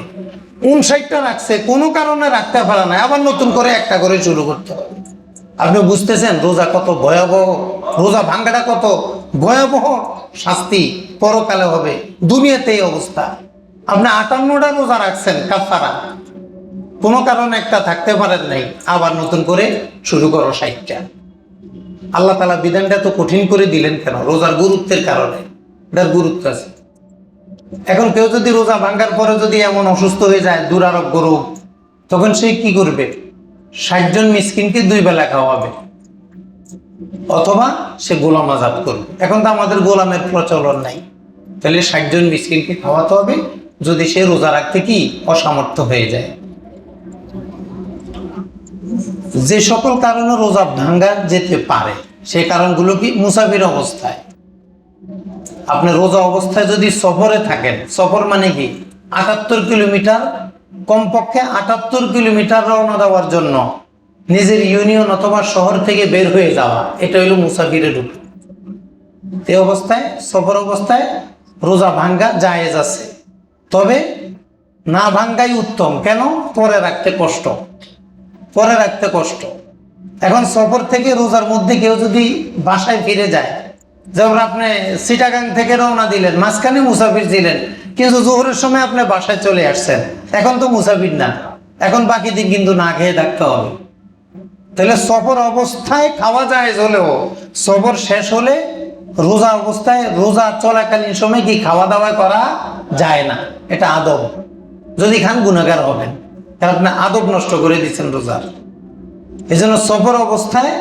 59টা রাখছে, কোনো কারণে রাখতে পারে না, আবার নতুন করে একটা করে শুরু করতে হবে। আপনি বুঝতেছেন রোজা কত ভয়াবহ, রোজা ভাঙ্গাটা কত ভয়াবহ শাস্তি পরকালে হবে, দুনিয়াতে এই অবস্থা। আপনি 58টা রোজা রাখছেন কাফারা, কোনো কারণে একটা থাকতে পারেন নাই, আবার নতুন করে শুরু করো 60টা। আল্লাহ তাআলা বিধানটা তো কঠিন করে দিলেন কেন? রোজার গুরুত্বের কারণে, এটার গুরুত্ব আছে। এখন কেউ যদি রোজা ভাঙ্গার পরে যদি এমন অসুস্থ হয়ে যায়, দুরারোগ্য রোগ, তখন সে কি করবে? 60 জন মিসকিনকে 2 বেলা খাওয়াবে, অথবা সে গোলাম আজাদ করবে। এখন তো আমাদের গোলামের প্রচলন নাই, তাহলে 60 জন মিসকিনকে খাওয়াতে হবে যদি সে রোজা রাখতে কি অসামর্থ্য হয়ে যায়। যে সকল কারণে রোজা ভাঙ্গা যেতে পারে সেই কারণগুলো কি? মুসাফির অবস্থায়, আপনি রোজা অবস্থায় যদি সফরে থাকেন, সফর মানে কি? কিলোমিটার, কমপক্ষে 78 কিলোমিটার রওনা দেওয়ার জন্য নিজের ইউনিয়ন অথবা শহর থেকে বের হয়ে যাওয়া, এটা হলো মুসাফিরের রূপ। এই অবস্থায়, সফর অবস্থায় রোজা ভাঙ্গা জায়েজ আছে, তবে না ভাঙ্গাই উত্তম। কেন? পরে রাখতে কষ্ট, পরে রাখতে কষ্ট। এখন সফর থেকে রোজার মধ্যে কেউ যদি বাসায় ফিরে যায়, যেমন আপনি চিটাগাং থেকে রওনা দিলেন, মাঝখানে মুসাফির ছিলেন, কিন্তু জোহরের সময় আপনি বাসায় চলে আসছেন, এখন তো মুসাফির না, এখন বাকি দিন কিন্তু না খেয়ে থাকতে হবে। তাহলে সফর অবস্থায় খাওয়া যায় হলেও সফর শেষ হলে রোজা অবস্থায়, রোজা চলাকালীন সময় কি খাওয়া দাওয়া করা যায় না, এটা আদব। যদি খান গুনাহগার হবেন, কারণ আপনি আদব নষ্ট করে দিচ্ছেন রোজার। এই জন্য সফর অবস্থায়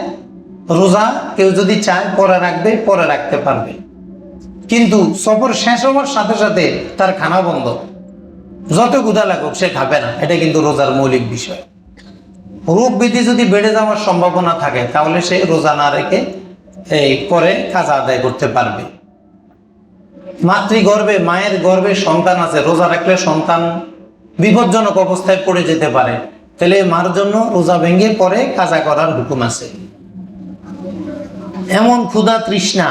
রোজা কেউ যদি চায় পরে রাখবে, পরে রাখতে পারবে, কিন্তু সফর শেষ হওয়ার সাথে সাথে তার খানা বন্ধ, যত ক্ষুধা লাগুক সে খাবে না, এটা কিন্তু রোজার মৌলিক বিষয়। রোগ ব্যাধি যদি বেড়ে যাওয়ার সম্ভাবনা থাকে তাহলে সে রোজা না রেখে এই পরে কাজা আদায় করতে পারবে। মাতৃগর্ভে, মায়ের গর্ভে সন্তান আছে, রোজা রাখলে সন্তান বিপজ্জনক অবস্থায় পড়ে যেতে পারে, তাহলে মার জন্য রোজা ভেঙে পরে কাজা করার হুকুম আছে। এমন ক্ষুধা তৃষ্ণা,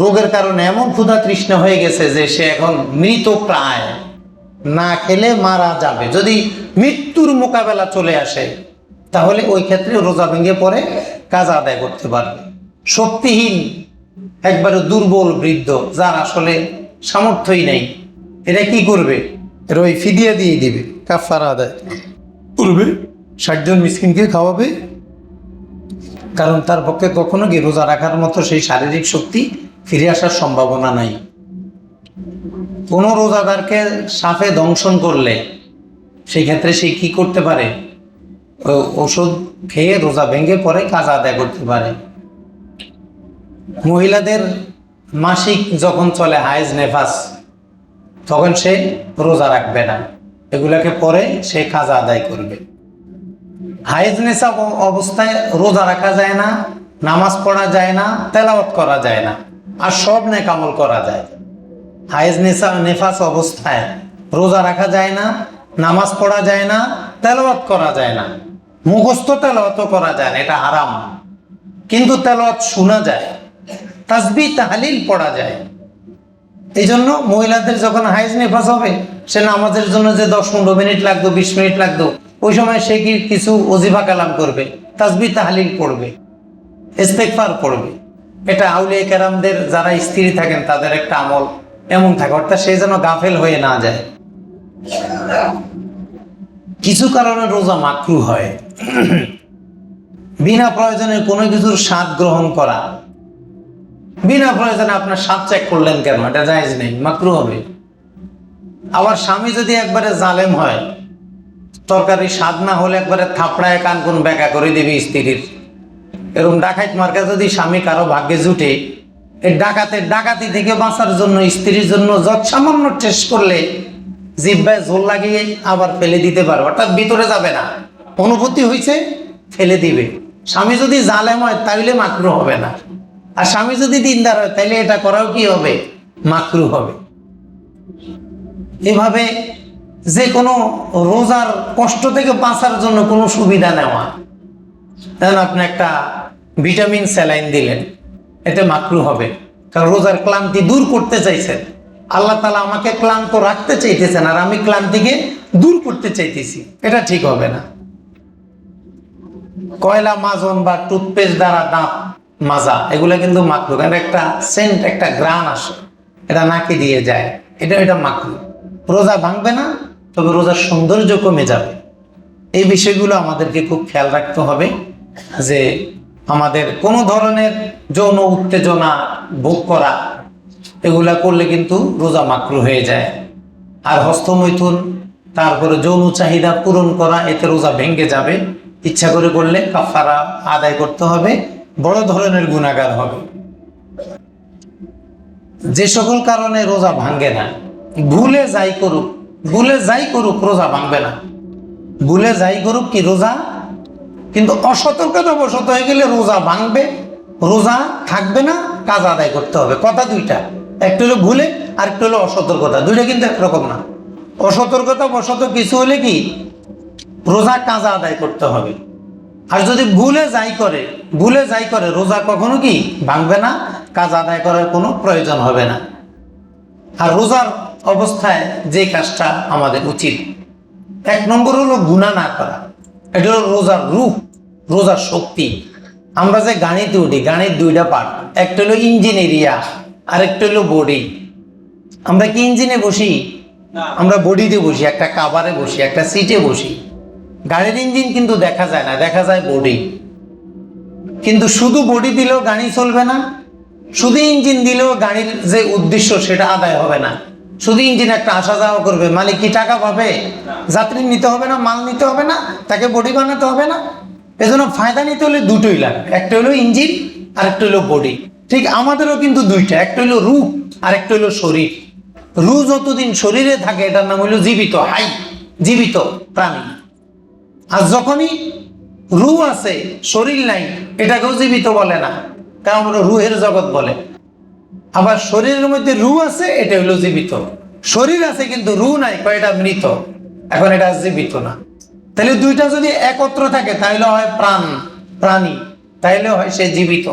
রোগের কারণে এমন ক্ষুধা তৃষ্ণা হয়ে গেছে যে সে এখন মৃত প্রায়, না খেলে মারা যাবে, যদি মৃত্যুর মোকাবেলা চলে আসে তাহলে ওই ক্ষেত্রে রোজা ভেঙে পরে কাজা আদায় করতে পারবে। শক্তিহীন, একবারে দুর্বল বৃদ্ধ, যার আসলে সামর্থ্যই নেই, এটা কি করবে? এর ওই ফিদিয়া দিয়ে দিবে, কাফারা আদায় করবে, 60 জন মিসকিনকে খাওয়াবে, কারণ তার পক্ষে কখনো কি রোজা রাখার মতো সেই শারীরিক শক্তি ফিরে আসার সম্ভাবনা নাই। কোনো রোজাদারকে সাপে দংশন করলে সেই ক্ষেত্রে সে কি করতে পারে? ওষুধ খেয়ে রোজা ভেঙে পরে কাজা আদায় করতে পারে। মহিলাদের মাসিক যখন চলে, হায়েজ নেফাস, তখন সে রোজা রাখবে না, এগুলাকে পরে সে কাজা আদায় করবে। হায়েজ নেশা অবস্থায় রোজা রাখা যায় না, নামাজ পড়া যায় না, তেলাওয়াত করা যায় না, আর সব নেক আমল করা যায়। হায়েজ নেফাস অবস্থায় রোজা রাখা যায় না, নামাজ পড়া যায় না, তেলাওয়াত করা যায় না, মুখস্থ তেলাওয়াতও করা যায় না, এটা হারাম, কিন্তু তেলাওয়াত শোনা যায়, তাসবিহ তাহলিল পড়া যায়। এই জন্য মহিলাদের যখন হায়েজ নেফাস হবে, সে নামাজের জন্য যে 10-15 মিনিট লাগতো, 20 মিনিট লাগতো, ওই সময় সে কি কিছু ওজিফা কালাম করবে, তাসবিহ তাহলিল পড়বে, ইস্তেগফার পড়বে। এটা আউলিয়া কেরামদের যারা স্ত্রী থাকেন তাদের একটা আমল এমন থাকে, অর্থাৎ সে যেন গাফেল হয়ে না যায়। কিছু কারণে রোজা মাকরুহ হয়। বিনা প্রয়োজনে কোনো কিছুর স্বাদ গ্রহণ করা, বিনা প্রয়োজনে আপনার স্বাদ চেক করলেন কেন, এটা জায়েজ নেই, মাকরুহ হবে। আবার স্বামী যদি একবারে জালেম হয়, তরকারি স্বাদ না হলে একবারে থাপড়ায় কান কোন ব্যাকা করে দিবি স্ত্রীর, এরকম ডাকাত মার্কা যদি স্বামী কারো ভাগ্যে জুটে, এই ডাকাতি থেকে বাঁচার জন্য স্ত্রীর জন্য যত সামান্য টেস্ট করলে জিহ্বায় ঝোল লাগিয়ে আবার ফেলে দিতে পারে, অর্থাৎ ভিতরে যাবে না, অনুভূতি হয়েছে ফেলে দিবে। স্বামী যদি জালেম হয় তাইলে মাকরুহ হবে না, আর স্বামী যদি দিনদার হয় তাইলে এটা করাও কি হবে? মাকরুহ হবে। এভাবে যে কোনো রোজার কষ্ট থেকে বাঁচার জন্য কোনো সুবিধা নেওয়া, যেমন আপনি একটা ভিটামিন স্যালাইন দিলেন, এতে মাকরুহ হবে, কারণ রোজার ক্লান্তি দূর করতে চাইছেন। আল্লাহ তাআলা আমাকে ক্লান্ত রাখতে চাইতেছেন, আর আমি ক্লান্তিকে দূর করতে চাইতেছি, এটা ঠিক হবে না। কয়লা মাজন বা টুথপেস্ট দ্বারা দাঁত মাজা, এগুলো কিন্তু মাকরুহ, কারণ একটা সেন্ট, একটা গ্রান আসে, এটা নাকে দিয়ে যায়, এটা মাকরুহ। রোজা ভাঙবে না, তবে রোজার সৌন্দর্য কমে যাবে। এই বিষয়গুলো আমাদেরকে খুব খেয়াল রাখতে হবে যে আমাদের কোনো ধরনের যৌন উত্তেজনা ভোগ করা, এগুলা করলে কিন্তু রোজা মাকরুহ হয়ে যায়। আর হস্তমৈথুন, তারপরে যৌন চাহিদা পূরণ করা, এতে রোজা ভেঙে যাবে। ইচ্ছা করে করলে কাফারা আদায় করতে হবে, বড় ধরনের গুনাহগার হবে। যে সকল কারণে রোজা ভাঙে না, ভুলে যাই করুক রোজা ভাঙবে না, ভুলে যাই করুক কি রোজা, কিন্তু অসতর্কতা বশত হয়ে গেলে রোজা ভাঙবে, রোজা থাকবে না, কাজা আদায় করতে হবে। কথা দুইটা, একটা হলো ভুলে আর একটা হলো অসতর্কতা, দুইটা কিন্তু একরকম না। অসতর্কতা বশত কিছু হলে কি রোজা কাজা আদায় করতে হবে। আর যদি ভুলে যাই করে রোজা কখনো কি ভাঙবে না, কাজা আদায় করার কোনো প্রয়োজন হবে না। আর রোজার অবস্থায় যে কাজটা আমাদের উচিত, 1 নম্বর হলো গুনাহ না করা। এটা হলো রোজার রূপ, রোজার শক্তি। আমরা যে গাড়িতে উঠি, গাড়ির 2টা পার্ট, একটা হলো ইঞ্জিন এরিয়া আর একটা হলো বডি। আমরা কি ইঞ্জিনে বসি? আমরা বডিতে বসি, একটা কাভারে বসি, একটা সিটে বসি। গাড়ির ইঞ্জিন কিন্তু দেখা যায় না, দেখা যায় বডি। কিন্তু শুধু বডি দিলেও গাড়ি চলবে না, শুধু ইঞ্জিন দিলেও গাড়ির যে উদ্দেশ্য সেটা আদায় হবে না। শুধু ইঞ্জিন একটা আসা যাওয়া করবে, মালিক কি টাকা পাবে? যাত্রী নিতে হবে না, মাল নিতে হবে না, তাকে বডি বানাতে হবে না। এজন্য ফায়দা নিতে হলে দুটোই লাগবে, একটা হলো ইঞ্জিন আর একটা হলো বডি। ঠিক আমাদেরও কিন্তু দুইটা, একটা হলো রূহ আর একটা হলো শরীর। রূহ যতদিন শরীরে থাকে এটার নাম হলো জীবিত, হাই, জীবিত প্রাণী। আর যখনই রূহ আছে শরীর নাই, এটাকেও জীবিত বলে না, কারণ আমরা রূহের জগৎ বলে। আবার শরীরের মধ্যে রূহ আছে, এটা হলো জীবিত। শরীর আছে কিন্তু রূহ নাই, এটা মৃত, এখন এটা জীবিত না। তাহলে দুইটা যদি একত্র থাকে তাহলে হয় প্রাণী, তাহলে হয় সে জীবিত।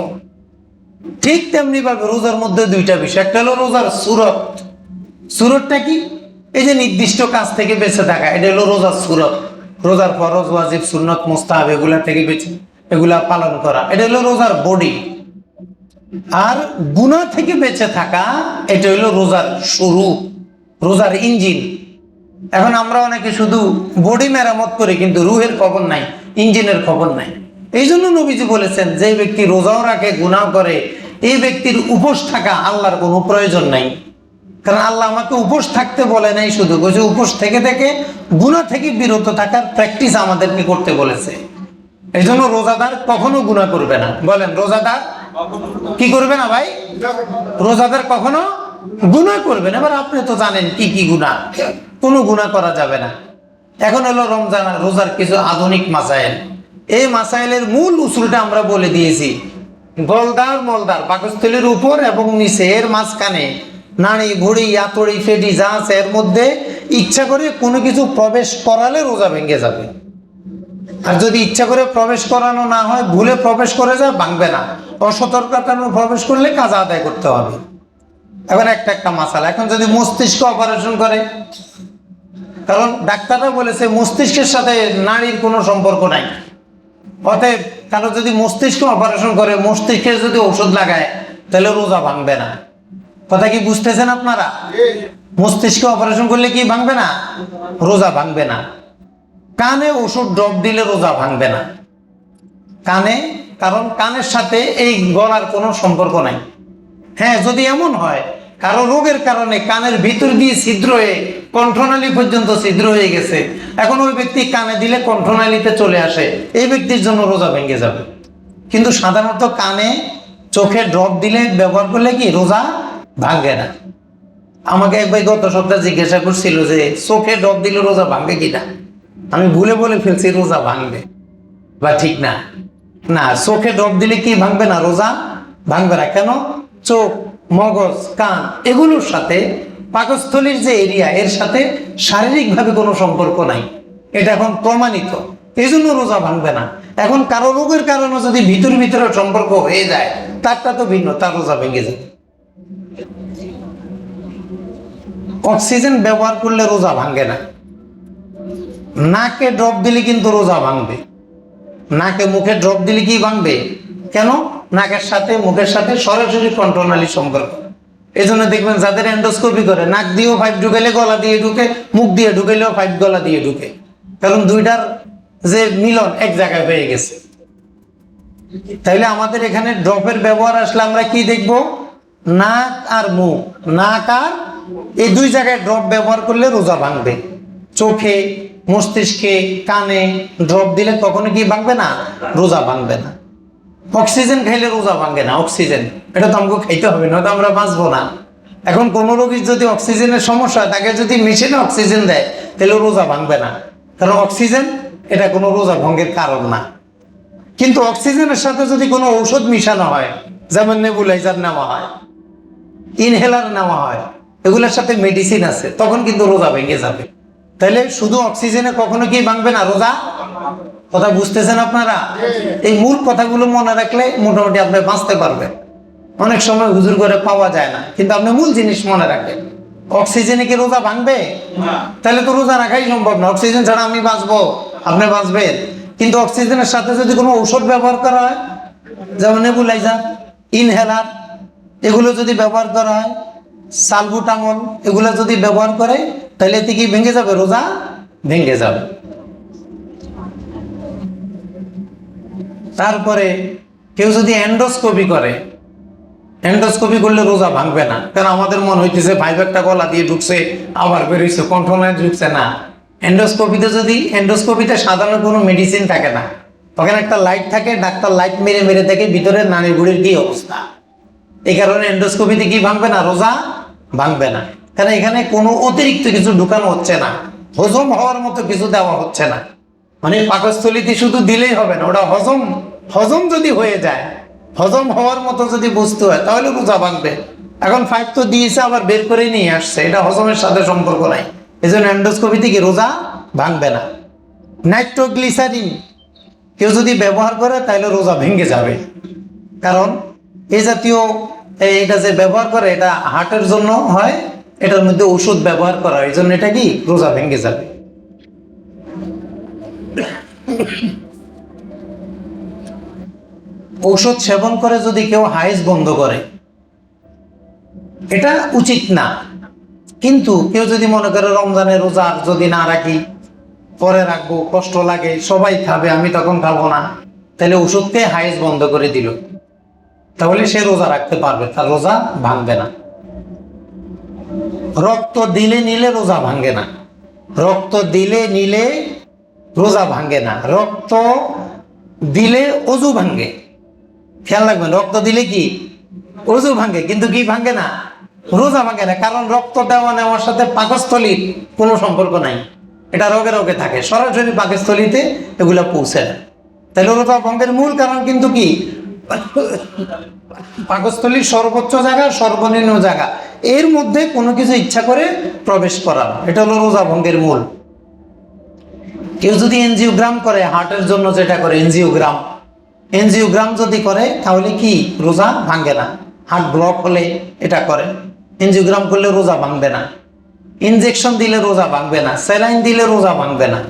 ঠিক তেমনি ভাবে রোজার মধ্যে দুইটা বিষয়, একটা হলো রোজার সুরত। সুরতটা কি? এই যে নির্দিষ্ট কাজ থেকে বেঁচে থাকা, এটা হলো রোজার সুরত। রোজার ফরজ, ওয়াজিব, সুন্নত, মুস্তাহাব এগুলা থেকে এগুলা পালন করা, এটা হলো রোজার বডি। আর গুনাহ থেকে বেঁচে থাকা, এটা হলো রোজার শুরু, রোজার ইঞ্জিন। এখন আমরা অনেকে শুধু বডি মেরামত করি, কিন্তু রুহের খবর নাই, ইঞ্জিনের খবর নাই। এই জন্য নবীজি বলেছেন, যে ব্যক্তি রোজাও রাখে গুনাহ করে, এই ব্যক্তির উপোস থাকা আল্লাহর কোনো প্রয়োজন নাই। কারণ আল্লাহ আমাকে উপোস থাকতে বলে নাই, শুধু বলছে উপোস থেকে থেকে গুনাহ থেকে বিরত থাকার প্র্যাকটিস আমাদেরকে করতে বলেছে। এই জন্য রোজাদার কখনো গুনাহ করবে না। বলেন, রোজাদার কি করবে না ভাই? রোজাদার কখনো গুনাহ করবে না। এবার আপনি তো জানেন কি কি গুনাহ, কোনো গুনাহ করা যাবে না। এখন হলো রমজান রোজার কিছু আধুনিক মাসাইল। এই মাসাইলের মূল উসুলটা আমরা বলে দিয়েছি। গলদার মলদার পাকস্থলীর উপর এবং নিচে, এর মাঝখানে নাড়ি ভুড়ি আতড়ি ফেটি যা আছে, এর মধ্যে ইচ্ছা করে কোনো কিছু প্রবেশ করালে রোজা ভেঙে যাবে। আর যদি ইচ্ছা করে প্রবেশ করানো না হয়, ভুলে প্রবেশ করে যায়, ভাঙবে না। অসতর্কতার প্রবেশ করলে কাজা আদায় করতে হবে। এবার একটা মাসালা, এখন যদি মস্তিষ্ক অপারেশন করে, কারণ ডাক্তাররা বলেছে মস্তিষ্কের সাথে নারীর কোনো সম্পর্ক নাই। অতএব কারো যদি মস্তিষ্ক অপারেশন করে, মস্তিষ্কে যদি ঔষধ লাগায়, তাহলে রোজা ভাঙবে না। কথা কি বুঝতেছেন আপনারা? মস্তিষ্ক অপারেশন করলে কি ভাঙবে না? রোজা ভাঙবে না। কানে ওষুধ ড্রপ দিলে রোজা ভাঙবে না। কানে, কারণ কানের সাথে এই গলার কোনো সম্পর্ক নাই। হ্যাঁ, যদি এমন হয় কারো রোগের কারণে কানের ভিতর দিয়ে ছিদ্র হয়ে কণ্ঠনালী পর্যন্ত ছিদ্র হয়ে গেছে, এখন ওই ব্যক্তি কানে দিলে কণ্ঠনালীতে চলে আসে, এই ব্যক্তির জন্য রোজা ভেঙে যাবে। কিন্তু সাধারণত কানে চোখে ড্রপ দিলে, ব্যবহার করলে কি রোজা ভাঙে না। আমাকে একবার গত সপ্তাহে জিজ্ঞাসা করছিল যে চোখে ড্রপ দিলে রোজা ভাঙবে কিনা। আমি ভুলে বলে ফেলছি রোজা ভাঙবে, বা ঠিক না। না, চোখে ড্রপ দিলে কি ভাঙবে না? রোজা ভাঙবে না। কেন? চোখ, মগজ, কান এগুলোর সাথে পাকস্থলীর যে এরিয়া, এর সাথে শারীরিকভাবে কোনো সম্পর্ক নাই, এটা এখন প্রমাণিত। এই জন্য রোজা ভাঙবে না। এখন কারো রোগের কারণে যদি ভিতরে সম্পর্ক হয়ে যায়, তারটা তো ভিন্ন, তার রোজা ভেঙে যাবে। অক্সিজেন ব্যবহার করলে রোজা ভাঙে না। নাকে ড্রপ দিলে কিন্তু রোজা ভাঙবে। নাকে মুখে ড্রপ দিলে কি ভাঙবে? কেন? নাকের সাথে মুখের সাথে সরাসরি কণ্ঠনালী সম্পর্ক। এই জন্য দেখবেন যাদের এন্ডোস্কোপি করে, নাক দিয়েও পাইপ ঢুকাইলে গলা দিয়ে ঢুকে, মুখ দিয়ে ঢুকাইলেও পাইপ গলা দিয়ে ঢুকে, কারণ দুইটার যে মিলন এক জায়গায় হয়ে গেছে। তাইলে আমাদের এখানে ড্রপের ব্যবহার আসলে আমরা কি দেখব? নাক আর মুখ, নাক আর এই দুই জায়গায় ড্রপ ব্যবহার করলে রোজা ভাঙবে। চোখে, মস্তিষ্কে, কানে ড্রপ দিলে কখনো কি ভাঙবে না? রোজা ভাঙবে না। অক্সিজেন খাইলে রোজা ভাঙে না। অক্সিজেন এটা তো আমাকে খাইতে হবে, না তো আমরা বাঁচবো না। এখন কোন রোগীর যদি অক্সিজেনের সমস্যা, তাকে যদি মেশিনে অক্সিজেন দেয়, তাহলে রোজা ভাঙবে না, কারণ অক্সিজেন এটা কোনো রোজা ভঙ্গের কারণ না। কিন্তু অক্সিজেনের সাথে যদি কোনো ঔষধ মিশানো হয়, যেমন নেবুলাইজার নেওয়া হয়, ইনহেলার নেওয়া হয়, এগুলোর সাথে মেডিসিন আছে, তখন কিন্তু রোজা ভেঙে যাবে। তাহলে শুধু অক্সিজেনে কখনো কি ভাঙবে না রোজা? কথা বুঝতেছেন আপনারা? এই মূল কথাগুলো মনে রাখলে মোটামুটি আপনি বাঁচতে পারবেন। অনেক সময় হুজুর করে পাওয়া যায় না, কিন্তু আপনি মূল জিনিস মনে রাখেন। অক্সিজেনে কি রোজা ভাঙবে? তাহলে তো রোজা রাখাই সম্ভব না। অক্সিজেন ছাড়া আমি বাঁচবো, আপনি বাঁচবেন, কিন্তু অক্সিজেনের সাথে যদি কোনো ঔষধ ব্যবহার করা হয়, যেমন নেবুলাইজার, ইনহেলার, এগুলো যদি ব্যবহার করা হয়, সালবুটামল, এগুলো যদি ব্যবহার করে, তাহলে এতে কি ভেঙে যাবে? রোজা ভেঙে যাবে। তারপরে কেউ যদি এন্ডোস্কোপি করে, এন্ডোস্কোপি করলে রোজা ভাঙবে না। কারণ আমাদের মনে হইতেছে ভাইব একটা গলা দিয়ে ঢুকছে আবার বেরোইছে, কন্ট্রোলার ঢুকছে না। এন্ডোস্কোপিতে সাধারণ কোনো মেডিসিন থাকে না, ওখানে একটা লাইট থাকে, ডাক্তার লাইট মেরে মেরে দেখে ভিতরে নারী বুড়ির কি অবস্থা। এই কারণে এন্ডোস্কোপিতে কি ভাঙবে না? রোজা ভাঙবে না। কারণ এখানে কোনো অতিরিক্ত কিছু ঢুকানো হচ্ছে না, হজম হওয়ার মতো কিছু দেওয়া হচ্ছে না। মানে পাকস্থলীতে শুধু দিলেই হবে না, ওটা হজম যদি হয়ে যায়, হজম হওয়ার মতো যদি বস্তু হয়, তাহলে রোজা ভাঙবে। এখন ফাইভ তো দিয়েছে, আবার বের করে নিয়ে আসছে, এটা হজমের সাথে সম্পর্ক নাই। এই জন্য এন্ডোস্কোপি থেকে রোজা ভাঙবে না। নাইট্রোগ্লিসারিন কেউ যদি ব্যবহার করে, তাহলে রোজা ভেঙে যাবে। কারণ এই জাতীয় এটা যে ব্যবহার করে, এটা হার্টের জন্য হয়, এটার মধ্যে ওষুধ ব্যবহার করা হয়, এই জন্য এটা কি রোজা ভেঙে যাবে। ঔষধ সেবন করে যদি কেউ হাইজ বন্ধ করে, এটা উচিত না। কিন্তু কেউ যদি মনে করে রমজানের রোজা যদি না রাখি, পরে রাখবো, কষ্ট লাগে, সবাই খাবে, আমি তখন খাবো না, তাহলে ওষুধকে হাইজ বন্ধ করে দিল, তাহলে সে রোজা রাখতে পারবে, তার রোজা ভাঙবে না। রক্ত দিলে নিলে রোজা ভাঙে না, রক্ত দিলে নিলে রোজা ভাঙে না। রক্ত দিলে অজু ভাঙে, খেয়াল রাখবেন। রক্ত দিলে কি অজু ভাঙে, কিন্তু কি ভাঙে না? রোজা ভাঙে না। কারণ রক্ত দেওয়া নেওয়ার সাথে পাকস্থলীর কোনো সম্পর্ক নাই, এটা রোগে রোগে থাকে, সরাসরি পাকস্থলীতে এগুলা পৌঁছে না। তাহলে রোজা ভঙ্গের মূল কারণ কিন্তু কি? পাকস্থলীর সর্বোচ্চ জায়গা, সর্বনিম্ন জায়গা, এর মধ্যে কোনো কিছু ইচ্ছা করে প্রবেশ করা, এটা হলো রোজা ভঙ্গের মূল। কেউ যদি এনজিওগ্রাম করে, হার্টের জন্য যেটা করে এনজিওগ্রাম যদি করে, তাহলে কি রোজা ভাঙে না। হার্ট ব্লক হলে এটা করে, এনজিওগ্রাম করলে রোজা ভাঙবে না। ইনজেকশন দিলে রোজা ভাঙবে না, স্যালাইন দিলে রোজা ভাঙবে না।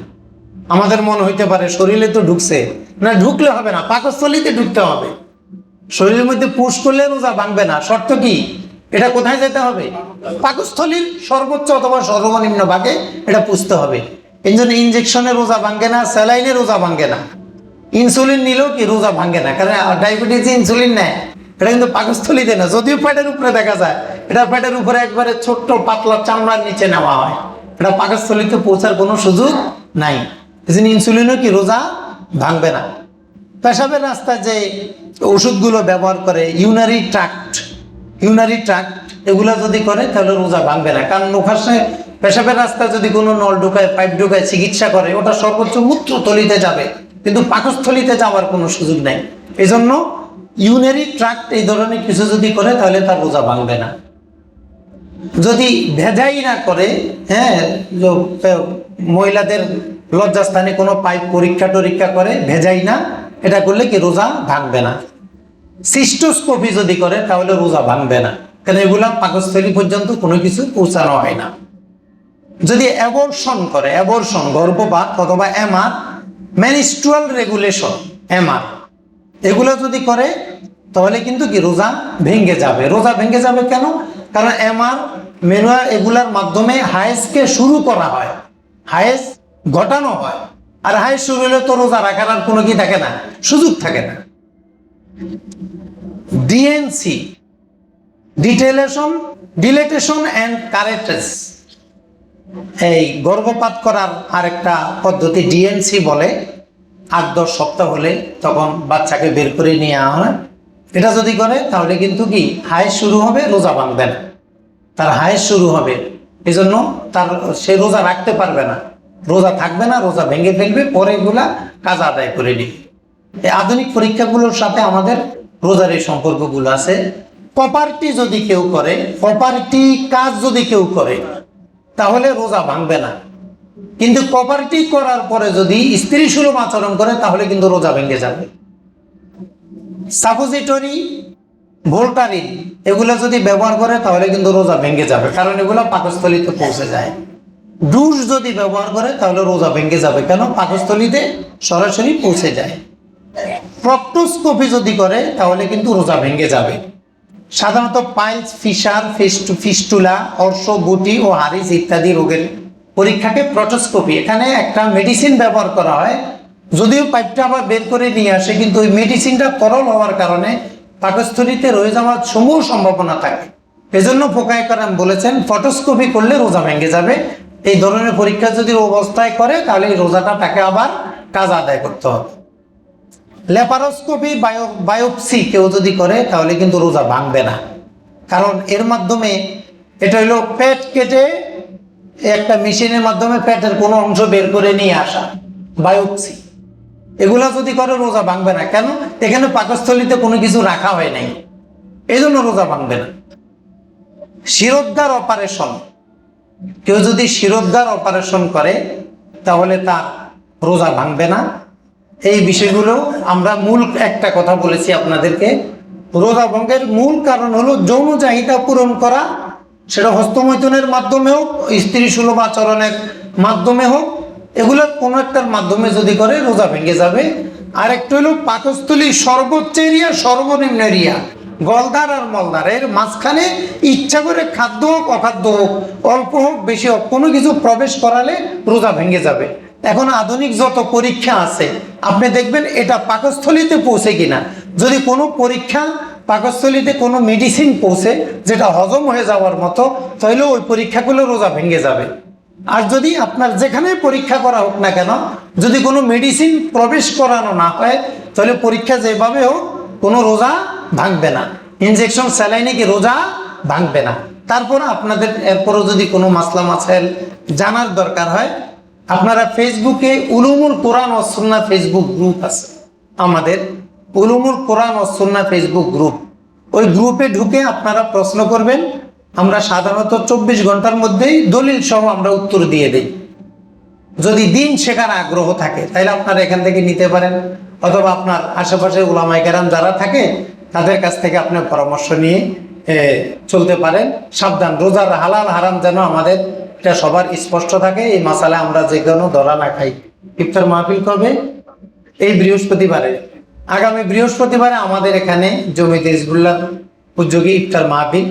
আমাদের মনে হইতে পারে শরীরে তো ঢুকছে না, ঢুকলে হবে না, পাকস্থলীতে ঢুকতে হবে। শরীরের মধ্যে পুশ করলে রোজা ভাঙবে না, শর্ত কি? এটা কোথায় যেতে হবে? পাকস্থলীর সর্বোচ্চ অথবা সর্বনিম্ন ভাগে এটা পুষতে হবে। এই জন্য ইনজেকশনে রোজা ভাঙে না, স্যালাইনে রোজা ভাঙে না। ইনসুলিন নিলেও কি রোজা ভাঙে না, কারণ ডায়াবেটিস ইনসুলিন নেয়, এটা কিন্তু পাকস্থলীতে না, যদিও পেটের উপরে দেখা যায়, এটা পেটের উপরে একবারে ছোট্ট পাতলা চামড়ার নিচে নেওয়া হয়, এটা পাকস্থলীতে পৌঁছার কোনো সুযোগ নাই। এই জন্য ইনসুলিনও কি রোজা ভাঙবে না। পেশাবের রাস্তায় যে ওষুধগুলো ব্যবহার করে, ইউনারি ট্রাক্ট এগুলো যদি করে, তাহলে রোজা ভাঙবে না। কারণ ওখানে পেশাবের রাস্তায় যদি কোনো নল ঢুকায়, পাইপ ঢুকায় চিকিৎসা করে, ওটা সর্বোচ্চ মূত্রথলিতে যাবে, কিন্তু পাকস্থলীতে যাওয়ার কোনো সুযোগ নাই। এই জন্য ইউনারি ট্রাক্ট এই ধরনের কিছু যদি করে, তাহলে তার রোজা ভাঙবে না। যদি ভেজাই না করে, হ্যাঁ, মহিলাদের লজ্জাস্থানে কোনো পাইপ পরীক্ষা করে, ভেজাই না, এটা করলে কি রোজা ভাঙবে না। সিস্টোস্কোপি যদি করে, তাহলে রোজা ভাঙবে না, কারণ এগুলা পাকস্থলী পর্যন্ত কোনো কিছু পৌঁছানো হয় না। যদি অ্যাবর্শন করে, গর্ভপাত অথবা এমআর, মেনস্ট্রুয়াল রেগুলেশন, এগুলো যদি করে, তাহলে কিন্তু কি রোজা ভেঙে যাবে। রোজা ভেঙে যাবে কেন? কারণ এমআর, ম্যানুয়াল, এগুলার মাধ্যমে হায়েজকে শুরু করা হয়, হায়েজ ঘটানো হয়, আর হায়েজ শুরু হলে তো রোজা রাখার আর কোনো কি থাকে না, সুযোগ থাকে না। ডিএনসি, ডিলেটেশন অ্যান্ড কারেটেস, এই গর্ভপাত করার আরেকটা পদ্ধতি ডিএনসি বলে। 8-10 সপ্তাহ হলে তখন বাচ্চাকে বের করে নিয়ে আনা হয়। এটা যদি করে, তাহলে কিন্তু কি হায়েজ শুরু হবে, রোজা ভাঙবে না, তার হায়েজ শুরু হবে, এই জন্য সে রোজা রাখতে পারবে না, রোজা থাকবে না, রোজা ভেঙে ফেলবে, পরে এগুলা কাজ আদায় করে নিবে। এই আধুনিক পরীক্ষাগুলোর সাথে আমাদের রোজার এই সম্পর্কগুলো আছে। প্রপার্টি যদি কেউ করে, প্রপার্টি কাজ যদি কেউ করে, তাহলে রোজা ভাঙবে না। কিন্তু প্রপার্টি করার পরে যদি স্ত্রী সুলভ আচরণ করে তাহলে কিন্তু রোজা ভেঙে যাবে। সাপোজিটরি, ভোল্টারিন এগুলো যদি ব্যবহার করে তাহলে কিন্তু রোজা ভেঙে যাবে, কারণ এগুলো পাকস্থলীতে পৌঁছে যায়। ডুস যদি ব্যবহার করে তাহলে রোজা ভেঙে যাবে, কেন? পাকস্থলীতে সরাসরি পৌঁছে যায়। প্রক্টোস্কোপি যদি করে তাহলে কিন্তু রোজা ভেঙে যাবে। সাধারণত পাইলস, ফিশার, ফিস্টুলা, অর্শ, গুটি ও হারিস ইত্যাদি রোগের পরীক্ষাকে প্রক্টোস্কোপি, এখানে একটা মেডিসিন ব্যবহার করা হয়, যদিও পাইপটা আবার বের করে নিয়ে আসে, কিন্তু ওই মেডিসিনটা তরল হওয়ার কারণে পাকস্থলীতে রয়ে যাওয়ার সমূহ সম্ভাবনা থাকে। এজন্য ফোকায় করাম বলেছেন ফটোস্কোপি করলে রোজা ভেঙে যাবে। এই ধরনের পরীক্ষা যদি অবস্থায় করে তাহলে এই রোজাটা তাকে আবার কাজা আদায় করতে হবে। ল্যাপারোস্কোপি, বায়োপসি কেউ যদি করে তাহলে কিন্তু রোজা ভাঙবে না, কারণ এর মাধ্যমে এটা হলো পেট কেটে একটা মেশিনের মাধ্যমে পেটের কোনো অংশ বের করে নিয়ে আসা, বায়োপসি। এগুলা যদি করে রোজা ভাঙবে না, কেন? এখানে পাকস্থলীতে কোনো কিছু রাখা হয় নাই, এই জন্য রোজা ভাঙবে না। শিরোদ্গার অপারেশন, কেউ যদি শিরোদ্গার অপারেশন করে তাহলে তার রোজা ভাঙবে না। এই বিষয়গুলো আমরা মূল একটা কথা বলেছি আপনাদেরকে, রোজা ভঙ্গের মূল কারণ হলো যৌন চাহিদা পূরণ করা, সেটা হস্তমৈথুনের মাধ্যমে হোক, স্ত্রী সুলভ আচরণের মাধ্যমে হোক, এগুলোর কোনো একটার মাধ্যমে যদি করে রোজা ভেঙে যাবে। আর একটু হলো পাকস্থলী সর্বোচ্চ এরিয়া, সর্বনিম্ন এরিয়া, গলদার আর মলদার এর মাঝখানে ইচ্ছা করে খাদ্য হোক অখাদ্য হোক, অল্প হোক বেশি হোক, কোনো কিছু প্রবেশ করালে রোজা ভেঙে যাবে। এখন আধুনিক যত পরীক্ষা আছে আপনি দেখবেন এটা পাকস্থলীতে পৌঁছে কিনা। যদি কোনো পরীক্ষা পাকস্থলীতে কোনো মেডিসিন পৌঁছে যেটা হজম হয়ে যাওয়ার মতো, তাহলে ওই পরীক্ষাগুলো রোজা ভেঙে যাবে। আর যদি আপনার যেখানে পরীক্ষা করা হোক না কেন, যদি কোনো মেডিসিন প্রবেশ করানো না হয় তাহলে পরীক্ষা যেভাবে হোক কোনো রোজা ভাঙবে না। ইনজেকশন স্যালাইনে কি রোজা ভাঙবে না। তারপর আপনাদের এরপরও যদি কোনো মাসলা মাসাইল জানার দরকার হয়, আপনারা ফেসবুকে উলুমুল কোরআন ও সুন্নাহ ফেসবুক গ্রুপ আছে আমাদের, উলুমুল কোরআন ও সুন্নাহ ফেসবুক গ্রুপ, ওই গ্রুপে ঢুকে আপনারা প্রশ্ন করবেন। আমরা সাধারণত 24 ঘন্টার মধ্যেই দলিল সহ আমরা উত্তর দিয়ে দেই। যদি দিন শেখার আগ্রহ থাকে তাহলে আপনারা এখান থেকে নিতে পারেন, অথবা আপনার আশেপাশে উলামায়ে কেরাম যারা থাকে তাদের কাছ থেকে আপনি পরামর্শ নিয়ে চলতে পারেন। সাবধান, রোজার হালাল হারাম যেন আমাদের এটা সবার স্পষ্ট থাকে। এই মাসালা আমরা যে কোনো ধরা না খাই। ইফতার মাহফিল কবে? এই বৃহস্পতিবারে, আগামী বৃহস্পতিবারে আমাদের এখানে জমিতে হিজবুল্লাহ উদ্যোগে ইফতার মাহফিল,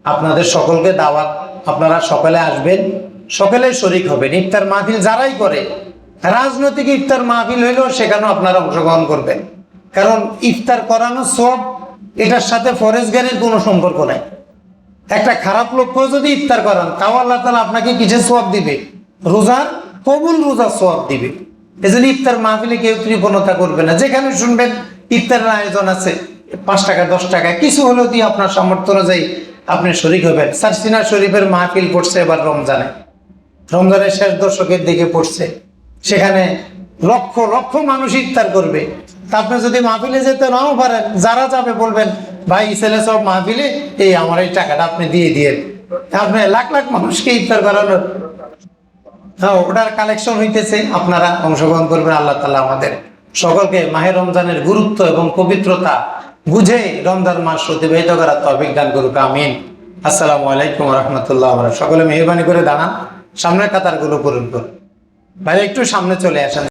আপনাদের সকলকে দাওয়াত, আপনারা সকালে আসবেন, সকলে শরিক হবেন। ইফতার মাহফিল যারাই করে, রাজনৈতিক ইফতার মাহফিল হইলেও সেখানেও আপনারা অংশগ্রহণ করবেন, কারণ ইফতার করানো সব এটার সাথে ফরেজগারির কোনো সম্পর্ক নাই। একটা খারাপ লক্ষ্য যদি ইফতার করান তাও আল্লাহ তাআলা আপনাকে কিসের সওয়াব দিবে? রোজার কবুল, রোজার সওয়াব দিবে। এজন্য ইফতার মাহফিলে কেউ কৃপণতা করবে না। যেখানে শুনবেন ইফতারের আয়োজন আছে, 5 টাকা 10 টাকা কিছু হলেও দিয়ে আপনার সামর্থ্য অনুযায়ী আপনি শরীক হবেন। সারসিনা শরীফের মাহফিল পড়ছে এবার রমজানের শেষ দশকের দিকে পড়ছে, সেখানে লক্ষ লক্ষ মানুষ ইফতার করবে। তা আপনি যদি মাহফিলে যেতে নাও পারেন, যারা যাবে বলবেন ভাই ছেলে সব মাহফিলে, এই আমার এই টাকাটা আপনি দিয়ে দিয়েন। আপনি লাখ লাখ মানুষকে ইফতার করানোর, হ্যাঁ, ওটার কালেকশন হইতেছে, আপনারা অংশগ্রহণ করবেন। আল্লাহ তাআলা আমাদের সকলকে মাহে রমজানের গুরুত্ব এবং পবিত্রতা বুঝে রমজান মাস অতিবাহিত করার তৌফিক দান করুক, আমিন। আসসালামু আলাইকুম ওয়া রাহমাতুল্লাহি ওয়া বারাকাতুহু। সকলে মেহরবানি করে দাঁড়ান, সামনের কাতারগুলো পূরণ করুন। ভাই একটু সামনে চলে আসেন।